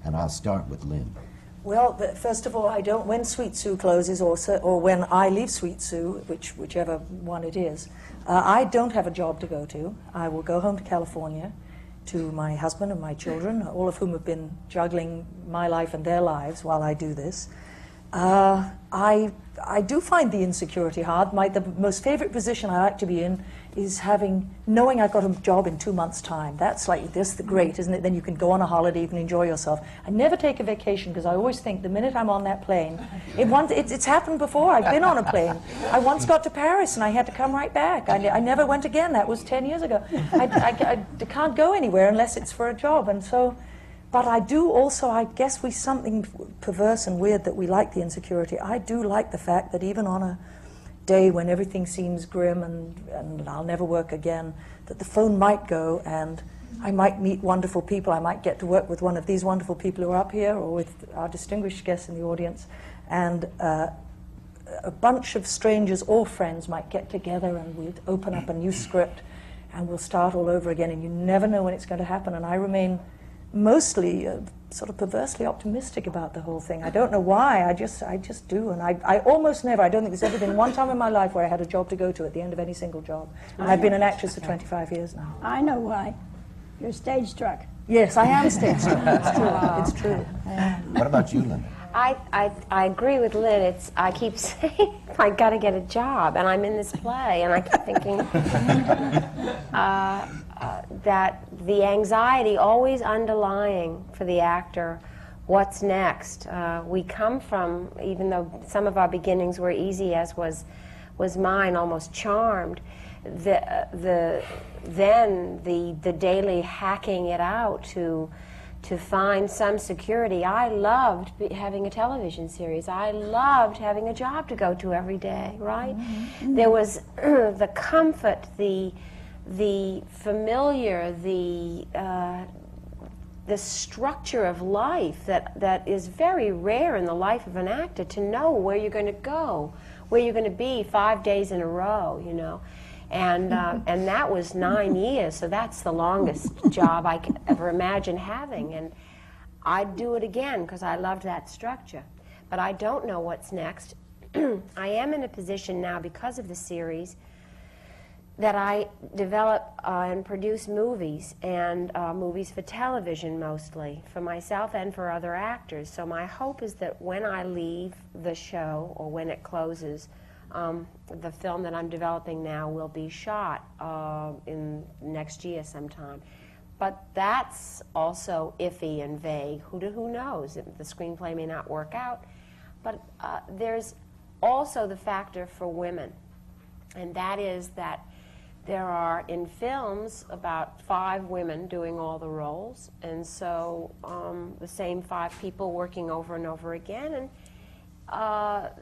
And I'll start with Lynn. Well, first of all, I don't, when Sweet Sue closes or when I leave Sweet Sue, whichever one it is, I don't have a job to go to. I will go home to California to my husband and my children, all of whom have been juggling my life and their lives while I do this. I do find the insecurity hard. The most favorite position I like to be in is knowing I've got a job in 2 months' time. That's like great, isn't it? Then you can go on a holiday, you can enjoy yourself. I never take a vacation because I always think the minute I'm on that plane, it's happened before. I've been on a plane. I once got to Paris and I had to come right back. I never went again. That was 10 years ago. I can't go anywhere unless it's for a job, and so. But I do also, I guess something perverse and weird that we like the insecurity. I do like the fact that even on a day when everything seems grim and I'll never work again, that the phone might go and I might meet wonderful people. I might get to work with one of these wonderful people who are up here, or with our distinguished guests in the audience, and a bunch of strangers or friends might get together and we'd open up a new script and we'll start all over again, and you never know when it's going to happen. And I remain mostly sort of perversely optimistic about the whole thing. I don't know why, I just do. And I almost never, I don't think there's ever been one time in my life where I had a job to go to at the end of any single job. And I've been an actress for 25 years now. I know why. You're stage struck. Yes, I am stage struck. It's true. It's true. What about you, Linda? I agree with Lynn. I keep saying, I got to get a job, and I'm in this play, and I keep thinking that the anxiety always underlying for the actor, what's next? We come from, even though some of our beginnings were easy, as was mine, almost charmed, then the daily hacking it out to find some security. I loved having a television series. I loved having a job to go to every day, right? Mm-hmm. There was the comfort, the familiar, the structure of life that is very rare in the life of an actor, to know where you're going to go, where you're going to be 5 days in a row, you know. And that was 9 years, so that's the longest job I could ever imagine having. And I'd do it again because I loved that structure. But I don't know what's next. I am in a position now, because of the series, that I develop and produce movies, and movies for television mostly, for myself and for other actors. So my hope is that when I leave the show, or when it closes, the film that I'm developing now will be shot in next year sometime. But that's also iffy and vague. Who knows? The screenplay may not work out. But there's also the factor for women, and that is that there are, in films, about 5 women doing all the roles, and so the same 5 people working over and over again. And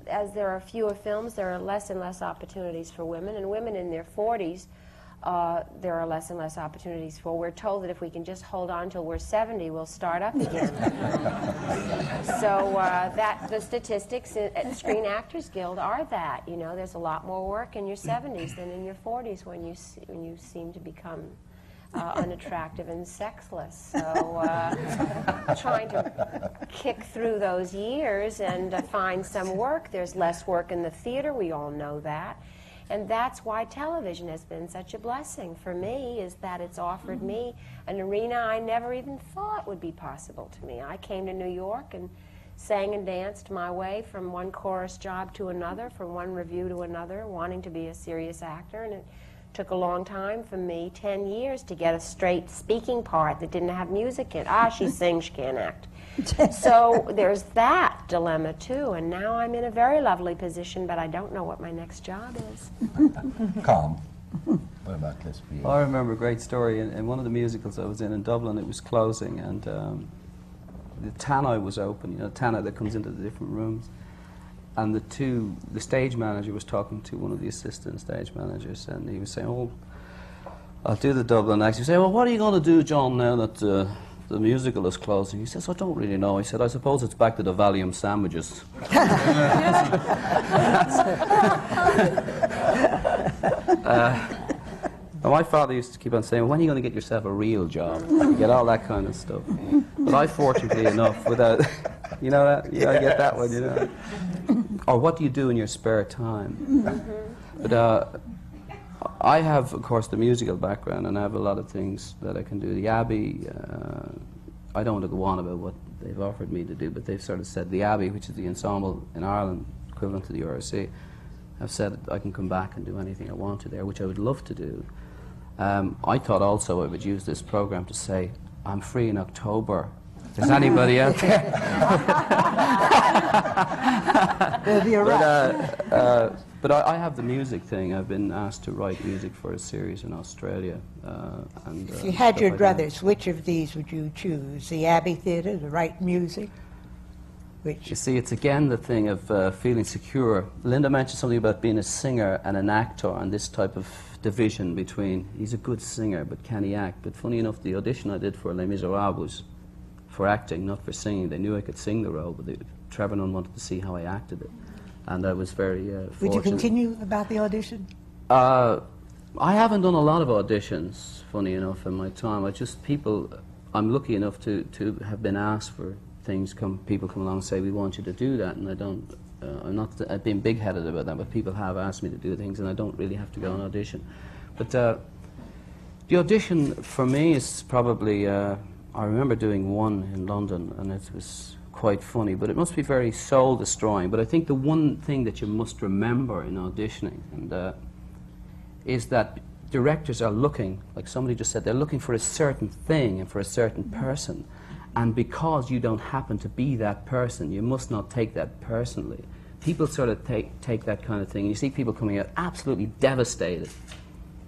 as there are fewer films, there are less and less opportunities for women, and women in their 40s, there are less and less opportunities for. We're told that if we can just hold on till we're 70, we'll start up again. So that the statistics at Screen Actors Guild are that, you know, there's a lot more work in your 70s than in your 40s when you seem to become unattractive and sexless. So trying to kick through those years and find some work. There's less work in the theater, we all know that. And that's why television has been such a blessing for me, is that it's offered me an arena I never even thought would be possible to me. I came to New York and sang and danced my way from one chorus job to another, from one review to another, wanting to be a serious actor, and it took a long time for me, 10 years, to get a straight speaking part that didn't have music in it. Ah, she sings, she can't act. So there's that dilemma too, and now I'm in a very lovely position, but I don't know what my next job is. Colm, what about this for you? I remember a great story in one of the musicals I was in Dublin. It was closing, and the tannoy was open, you know, the tannoy that comes into the different rooms. And the stage manager was talking to one of the assistant stage managers, and he was saying, "Oh, I'll do the Dublin act." He said, "Well, what are you going to do, John, now that the musical is closing?" He says, "I don't really know." He said, "I suppose it's back to the Valium sandwiches." My father used to keep on saying, "When are you going to get yourself a real job?" You get all that kind of stuff. But I, fortunately enough, without, you know that, you gotta get that one, you know. Or what do you do in your spare time? But I have, of course, the musical background, and I have a lot of things that I can do. The Abbey, I don't want to go on about what they've offered me to do, but they've sort of said the Abbey, which is the ensemble in Ireland, equivalent to the RSC, have said I can come back and do anything I want to there, which I would love to do. I thought also I would use this program to say, I'm free in October. If there's anybody out there? But I have the music thing. I've been asked to write music for a series in Australia. If you had your druthers, which of these would you choose? The Abbey Theatre, the right music? Which? You see, it's again the thing of feeling secure. Linda mentioned something about being a singer and an actor and this type of division between, he's a good singer, but can he act? But funny enough, the audition I did for Les Miserables was for acting, not for singing. They knew I could sing the role, but Trevor Nunn wanted to see how I acted it. And I was very fortunate. Would you continue about the audition? I haven't done a lot of auditions, funny enough, in my time. I'm lucky enough to have been asked for things. People come along and say, we want you to do that, and I don't, I've been big-headed about that, but people have asked me to do things, and I don't really have to go and audition. But the audition for me is probably, I remember doing one in London, and it was quite funny, but it must be very soul-destroying. But I think the one thing that you must remember in auditioning is that directors are looking, like somebody just said, they're looking for a certain thing and for a certain person. And because you don't happen to be that person, you must not take that personally. People sort of take that kind of thing. You see people coming out absolutely devastated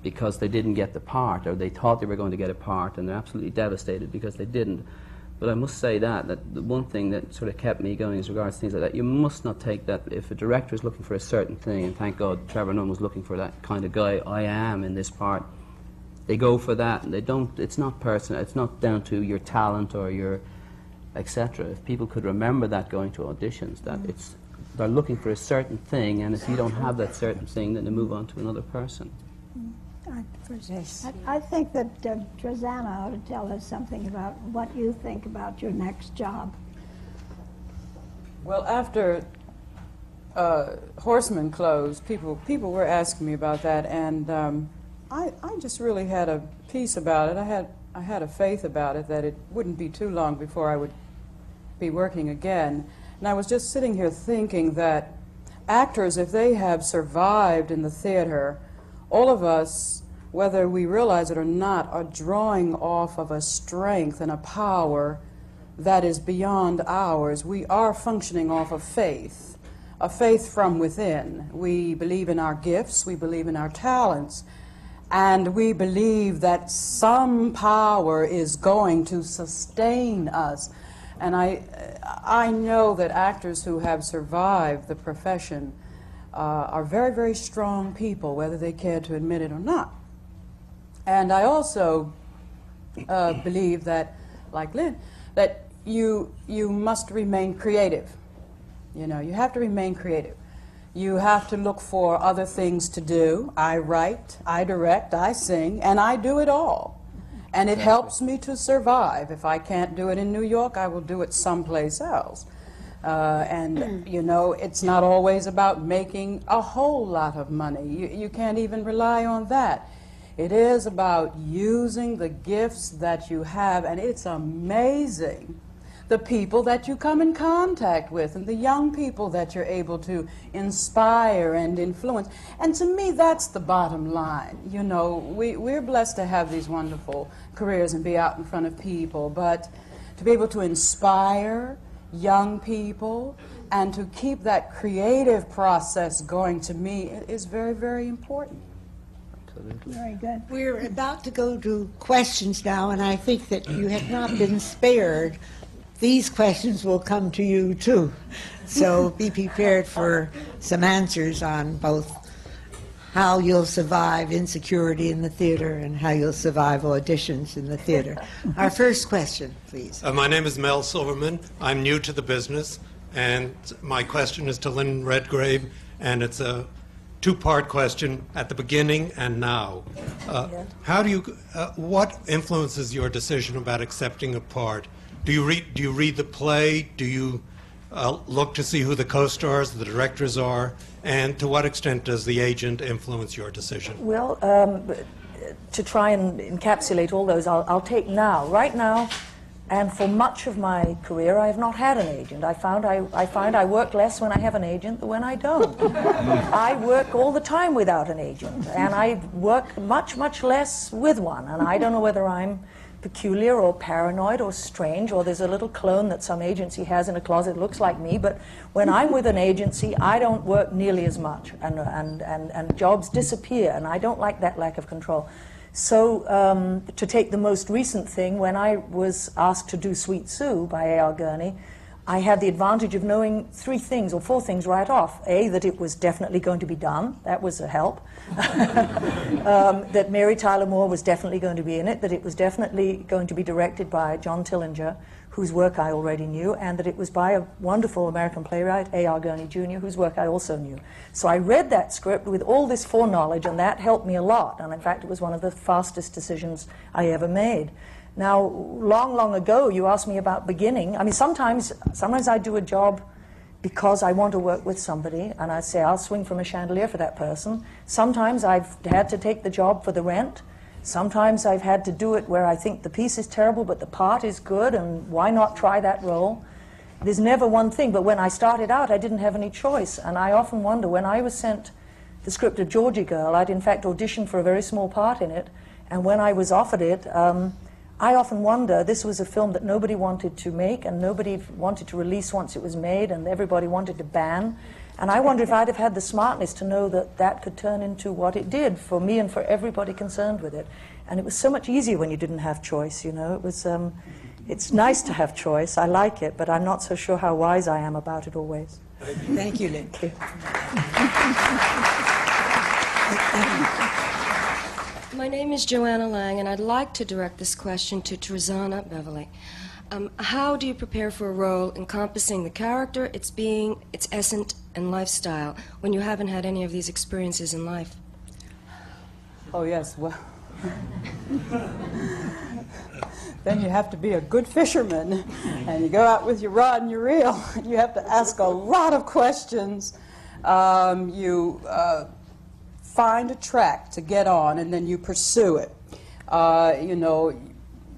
because they didn't get the part, or they thought they were going to get a part, and they're absolutely devastated because they didn't. But I must say that the one thing that sort of kept me going as regards to things like that, you must not take that, if a director is looking for a certain thing, and thank God Trevor Nunn was looking for that kind of guy, I am in this part, they go for that, and they don't, it's not personal, it's not down to your talent or your etc. If people could remember that going to auditions, that they're looking for a certain thing, and if you don't have that certain thing, then they move on to another person. I think that Trazana ought to tell us something about what you think about your next job. Well, after Horseman closed, people were asking me about that, and I just really had a peace about it. I had a faith about it that it wouldn't be too long before I would be working again. And I was just sitting here thinking that actors, if they have survived in the theater, all of us, whether we realize it or not, are drawing off of a strength and a power that is beyond ours. We are functioning off of faith, a faith from within. We believe in our gifts, we believe in our talents, and we believe that some power is going to sustain us. And I know that actors who have survived the profession are very, very strong people, whether they care to admit it or not. And I also believe that, like Lynn, that you must remain creative. You know, you have to remain creative. You have to look for other things to do. I write, I direct, I sing, and I do it all. And it helps me to survive. If I can't do it in New York, I will do it someplace else. And, you know, it's not always about making a whole lot of money. You can't even rely on that. It is about using the gifts that you have, and it's amazing the people that you come in contact with and the young people that you're able to inspire and influence. And to me, that's the bottom line. You know, we're blessed to have these wonderful careers and be out in front of people, but to be able to inspire young people and to keep that creative process going, to me, is very, very important. Very good. We're about to go to questions now, and I think that you have not been spared. These questions will come to you, too. So be prepared for some answers on both how you'll survive insecurity in the theater and how you'll survive auditions in the theater. Our first question, please. My name is Mel Silverman. I'm new to the business, and my question is to Lynn Redgrave, and it's a two-part question, at the beginning and now. How do you, what influences your decision about accepting a part? Do you read the play? Do you look to see who the co-stars, the directors are? And to what extent does the agent influence your decision? Well, to try and encapsulate all those, I'll take now. Right now, and for much of my career, I have not had an agent. I find I work less when I have an agent than when I don't. I work all the time without an agent, and I work much, much less with one. And I don't know whether I'm peculiar or paranoid or strange, or there's a little clone that some agency has in a closet that looks like me, but when I'm with an agency, I don't work nearly as much, and jobs disappear, and I don't like that lack of control. So to take the most recent thing, when I was asked to do Sweet Sue by A.R. Gurney, I had the advantage of knowing 3 things or 4 things right off. A, that it was definitely going to be done. That was a help. That Mary Tyler Moore was definitely going to be in it, that it was definitely going to be directed by John Tillinger, whose work I already knew, and that it was by a wonderful American playwright, A.R. Gurney Jr., whose work I also knew. So I read that script with all this foreknowledge, and that helped me a lot. And in fact, it was one of the fastest decisions I ever made. Now, long, long ago, you asked me about beginning. I mean, sometimes I do a job because I want to work with somebody, and I say, I'll swing from a chandelier for that person. Sometimes I've had to take the job for the rent. Sometimes I've had to do it where I think the piece is terrible, but the part is good, and why not try that role? There's never one thing, but when I started out, I didn't have any choice, and I often wonder, when I was sent the script of Georgie Girl, I'd in fact auditioned for a very small part in it, and when I was offered it, I often wonder, this was a film that nobody wanted to make and nobody wanted to release once it was made and everybody wanted to ban. And I wonder if I'd have had the smartness to know that that could turn into what it did for me and for everybody concerned with it. And it was so much easier when you didn't have choice, you know. It was, it's nice to have choice. I like it, but I'm not so sure how wise I am about it always. Thank you, Lynn. My name is Joanna Lang, and I'd like to direct this question to Trazana Beverley. How do you prepare for a role encompassing the character, its being, its essence, and lifestyle when you haven't had any of these experiences in life? Oh, yes, well, then you have to be a good fisherman, and you go out with your rod and your reel. You have to ask a lot of questions. You find a track to get on, and then you pursue it. You know,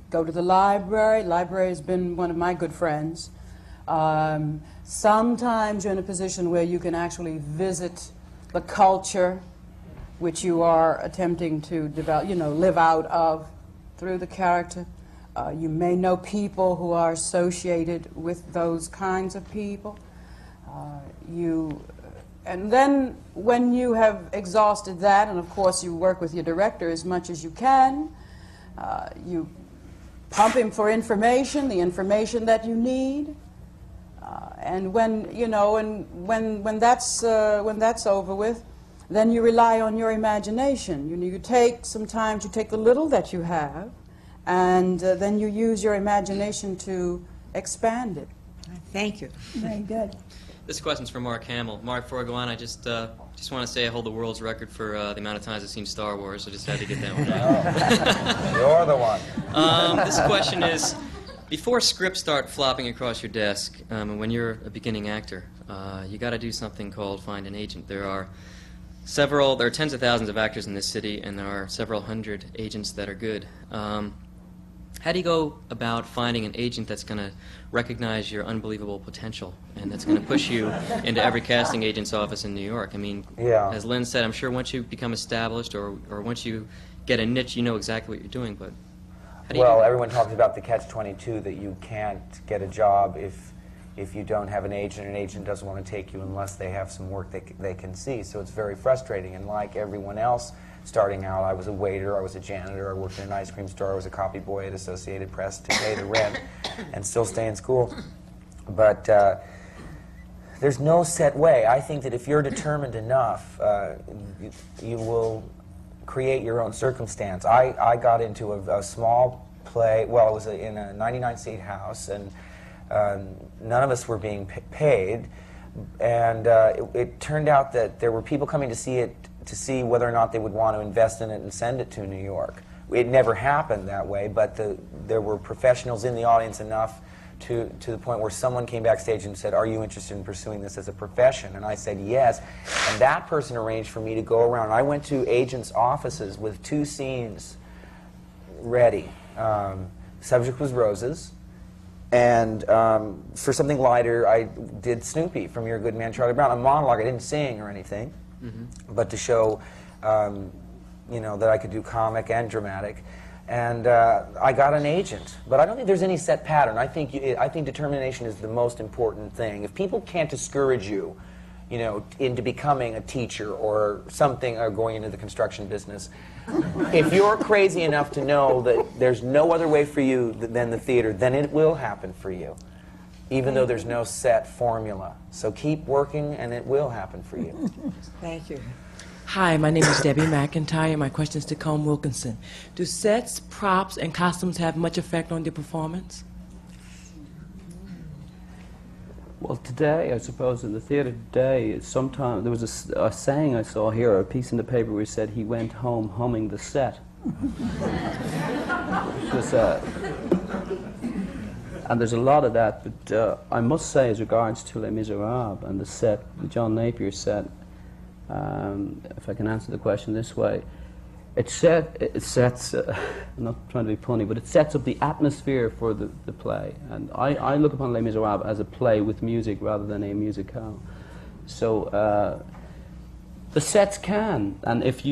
go to the library. Library has been one of my good friends. Sometimes you're in a position where you can actually visit the culture which you are attempting to develop, you know, live out of through the character. You may know people who are associated with those kinds of people. And then when you have exhausted that, and of course you work with your director as much as you can, you pump him for information, the information that you need, and when you know, and when that's over with, then you rely on your imagination. You take sometimes you take the little that you have, and then you use your imagination to expand it. Thank you. Very good. This question's for Mark Hamill. Mark, before I go on, I just want to say I hold the world's record for the amount of times I've seen Star Wars. I just had to get that one out. You're the one. This question is, before scripts start flopping across your desk, and when you're a beginning actor, you got to do something called find an agent. There are tens of thousands of actors in this city, and there are several hundred agents that are good. How do you go about finding an agent that's going to recognize your unbelievable potential and that's going to push you into every casting agent's office in New York? I mean, as Lynn said, I'm sure once you become established or once you get a niche, you know exactly what you're doing, but how do you do that? Everyone talks about the catch-22, that you can't get a job if you don't have an agent. An agent doesn't want to take you unless they have some work they can see, so it's very frustrating. And like everyone else, starting out, I was a waiter, I was a janitor, I worked in an ice cream store, I was a copy boy at Associated Press to pay the rent and still stay in school. But there's no set way. I think that if you're determined enough, you will create your own circumstance. I got into a small play, well, it was in a 99-seat house, and none of us were being paid, and it turned out that there were people coming to see it to see whether or not they would want to invest in it and send it to New York. It never happened that way, but there were professionals in the audience enough to the point where someone came backstage and said, "Are you interested in pursuing this as a profession?" And I said, "Yes." And that person arranged for me to go around. I went to agents' offices with 2 scenes ready. Subject was roses. And for something lighter, I did Snoopy from Your Good Man, Charlie Brown, a monologue. I didn't sing or anything, but to show, you know, that I could do comic and dramatic. And I got an agent, but I don't think there's any set pattern. I think determination is the most important thing. If people can't discourage you, you know, into becoming a teacher or something, or going into the construction business, if you're crazy enough to know that there's no other way for you than the theater, then it will happen for you, even though there's no set formula. So keep working, and it will happen for you. Thank you. Hi, my name is Debbie McIntyre. My question is to Colm Wilkinson. Do sets, props, and costumes have much effect on the performance? Well, today, I suppose, in the theatre today, sometimes there was a saying I saw here, a piece in the paper where it said he went home humming the set. Which was, and there's a lot of that, but I must say, as regards to Les Miserables and the set, the John Napier set, if I can answer the question this way, it sets, I'm not trying to be punny, but it sets up the atmosphere for the play. And I look upon Les Miserables as a play with music rather than a musicale. So the sets can, and if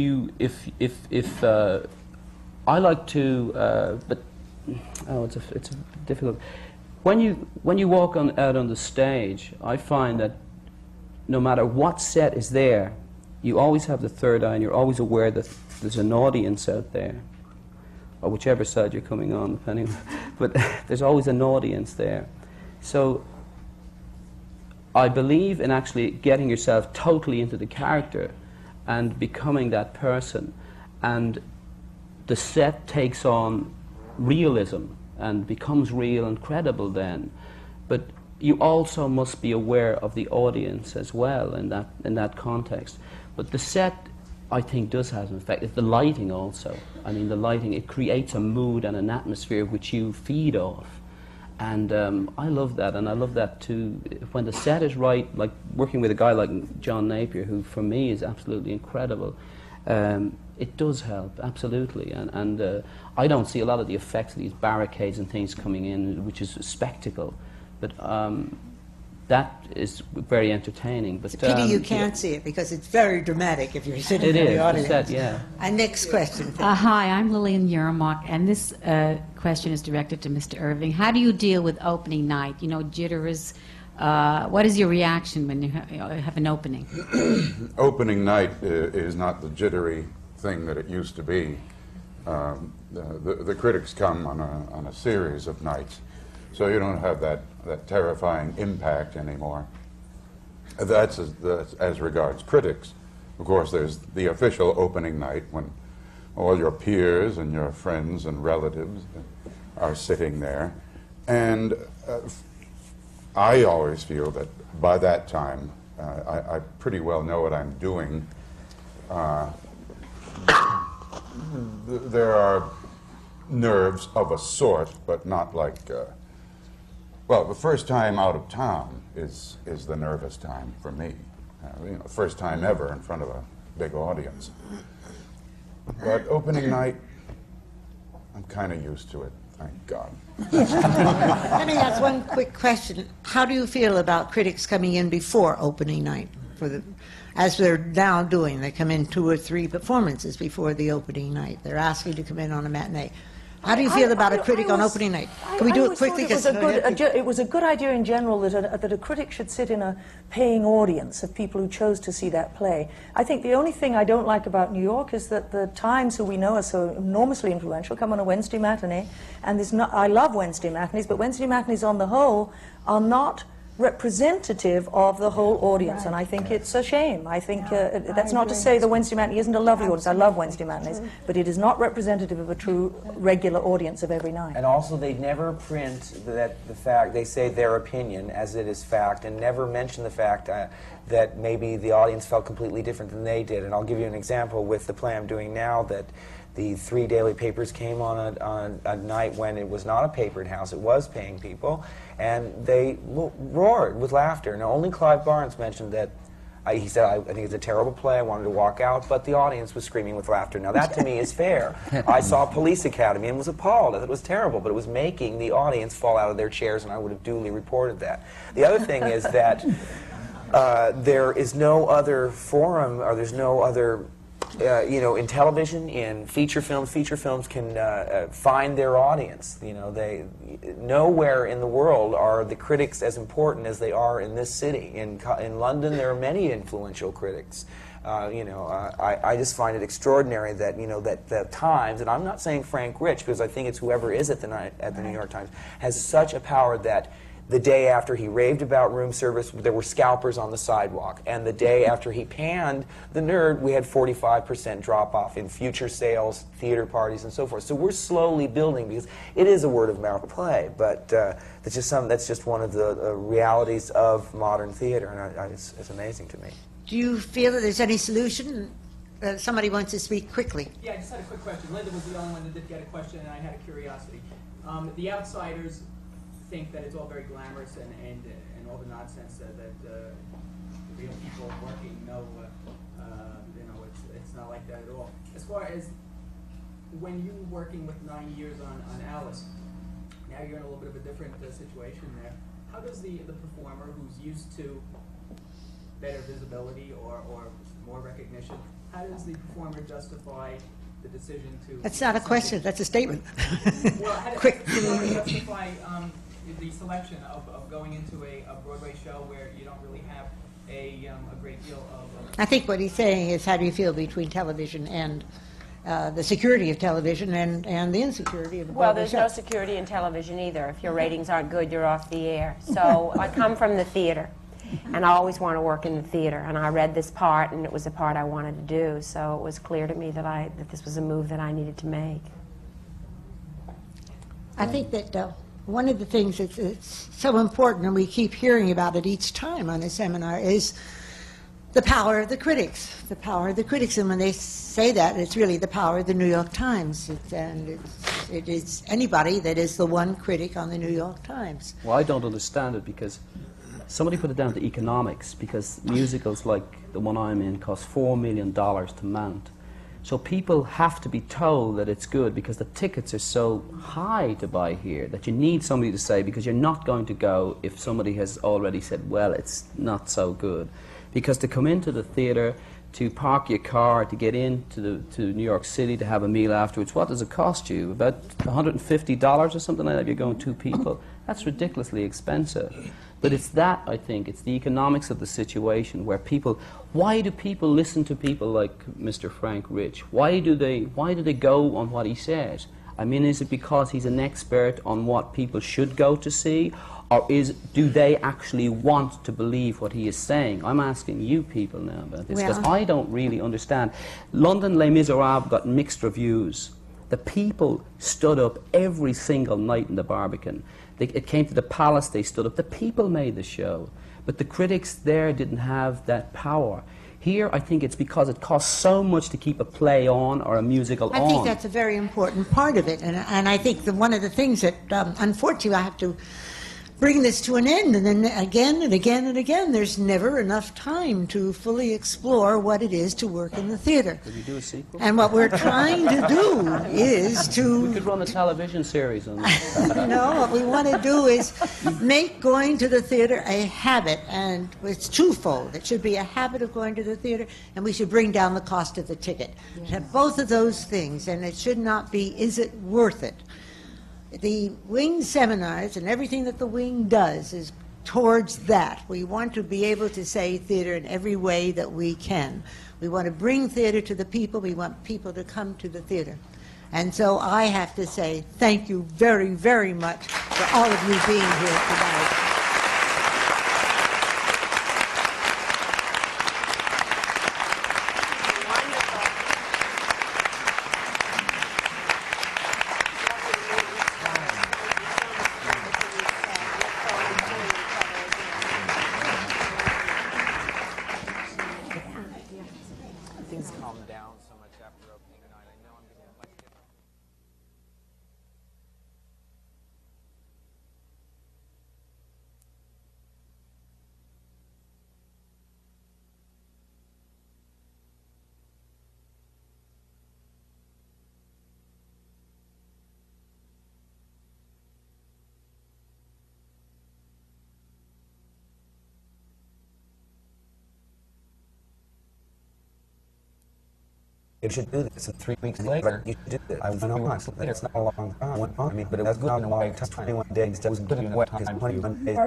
I like to, but it's difficult. When you walk out on the stage, I find that no matter what set is there, you always have the third eye, and you're always aware that there's an audience out there, or whichever side you're coming on, depending. But there's always an audience there. So I believe in actually getting yourself totally into the character and becoming that person, and the set takes on realism and becomes real and credible then. But you also must be aware of the audience as well in that context. But the set, I think, does have an effect. It's the lighting also. I mean, the lighting, it creates a mood and an atmosphere which you feed off. And I love that, and I love that too. When the set is right, like working with a guy like John Napier, who for me is absolutely incredible, it does help, absolutely. And I don't see a lot of the effects of these barricades and things coming in, which is a spectacle. But that is very entertaining. But It's a pity you can't see it, because it's very dramatic if you're sitting in the audience. It is, yeah. Our next question. Hi, I'm Lillian Yermak, and this question is directed to Mr. Irving. How do you deal with opening night? You know, jitters. What is your reaction when you have an opening? Opening night is not the jittery thing that it used to be. The critics come on a series of nights, so you don't have that terrifying impact anymore. That's as regards critics. Of course, there's the official opening night when all your peers and your friends and relatives are sitting there. And I always feel that by that time, I pretty well know what I'm doing. There are nerves of a sort, but not like... well, the first time out of town is the nervous time for me. You know, first time ever in front of a big audience. But opening night, I'm kind of used to it, thank God. Let me ask one quick question. How do you feel about critics coming in before opening night? As they're now doing, they come in 2 or 3 performances before the opening night. They're asking to come in on a matinee. How do you feel about a critic on opening night? Can we do it quickly? It was a good idea in general that a critic should sit in a paying audience of people who chose to see that play. I think the only thing I don't like about New York is that the Times, who we know are so enormously influential, come on a Wednesday matinee, and I love Wednesday matinees, but Wednesday matinees on the whole are not representative of the whole audience, and I think it's a shame. I think that's not to say the Wednesday matinee isn't a lovely audience. I love Wednesday matinees, but it is not representative of a true regular audience of every night. And also, they never print the fact. They say their opinion as it is fact, and never mention the fact that maybe the audience felt completely different than they did. And I'll give you an example with the play I'm doing now. That the 3 daily papers came on a night when it was not a papered house, it was paying people, and they roared with laughter. Now, only Clive Barnes mentioned that, he said, I think it's a terrible play, I wanted to walk out, but the audience was screaming with laughter. Now, that to me is fair. I saw Police Academy and was appalled. I thought it was terrible, but it was making the audience fall out of their chairs, and I would have duly reported that. The other thing is that there is no other forum, or there's no other you know, in television, in feature films can find their audience. You know, nowhere in the world are the critics as important as they are in this city. In London, there are many influential critics. You know, I just find it extraordinary that, you know, that the Times, and I'm not saying Frank Rich, because I think it's whoever is at the New York Times, has such a power that the day after he raved about room service, there were scalpers on the sidewalk. And the day after he panned the nerd, we had 45% drop-off in future sales, theater parties, and so forth. So we're slowly building, because it is a word-of-mouth play, but that's just one of the realities of modern theater, and it's amazing to me. Do you feel that there's any solution? Somebody wants to speak quickly. Yeah, I just had a quick question. Linda was the only one that did get a question, and I had a curiosity. The outsiders think that it's all very glamorous and all the nonsense that real people working know. You know, it's not like that at all. As far as when you were working with 9 years on Alice, now you're in a little bit of a different situation there. How does the performer who's used to better visibility or more recognition, how does the performer justify the decision to... That's not a question, that's a statement. Well, how does the performer justify the selection of going into a Broadway show where you don't really have a great deal of... I think what he's saying is, how do you feel between television and the security of television and the insecurity of the Well, Broadway there's show? no security in television either. If your ratings aren't good, you're off the air. So I come from the theater, and I always want to work in the theater. And I read this part, and it was a part I wanted to do. So it was clear to me that this was a move that I needed to make. I think that one of the things that's so important, and we keep hearing about it each time on a seminar, is the power of the critics. The power of the critics, and when they say that, it's really the power of the New York Times. It is anybody that is the one critic on the New York Times. Well, I don't understand it because somebody put it down to economics, because musicals like the one I'm in cost $4 million to mount. So people have to be told that it's good because the tickets are so high to buy here that you need somebody to say, because you're not going to go if somebody has already said, well, it's not so good. Because to come into the theatre, to park your car, to get into to New York City, to have a meal afterwards, what does it cost you? About $150 or something like that if you're going 2 people? That's ridiculously expensive. But it's that, I think, it's the economics of the situation where people, why do people listen to people like Mr. Frank Rich? Why do they go on what he says? I mean, is it because he's an expert on what people should go to see? Or do they actually want to believe what he is saying? I'm asking you people now about this, because I don't really understand. London Les Miserables got mixed reviews. The people stood up every single night in the Barbican. It came to the Palace, they stood up. The people made the show. But the critics there didn't have that power. Here, I think it's because it costs so much to keep a play on or a musical on. I think that's a very important part of it. And I think that one of the things that, unfortunately, I have to bring this to an end, and then again and again and again, there's never enough time to fully explore what it is to work in the theater. Could we do a sequel? And what we're trying to do is to... We could run a television series on that. What we want to do is make going to the theater a habit, and it's twofold. It should be a habit of going to the theater, and we should bring down the cost of the ticket. Have both of those things, and it should not be, is it worth it? The Wing seminars and everything that the Wing does is towards that. We want to be able to say theater in every way that we can. We want to bring theater to the people. We want people to come to the theater. And so I have to say thank you very, very much for all of you being here tonight. Things calm down so much after opening night. I know I'm going to like it. You should do this, and 3 weeks later, you should do it. I went on months later, it's not a long time, I went on, but it was good on a long time, 21 days, that was good in what time, 21 days.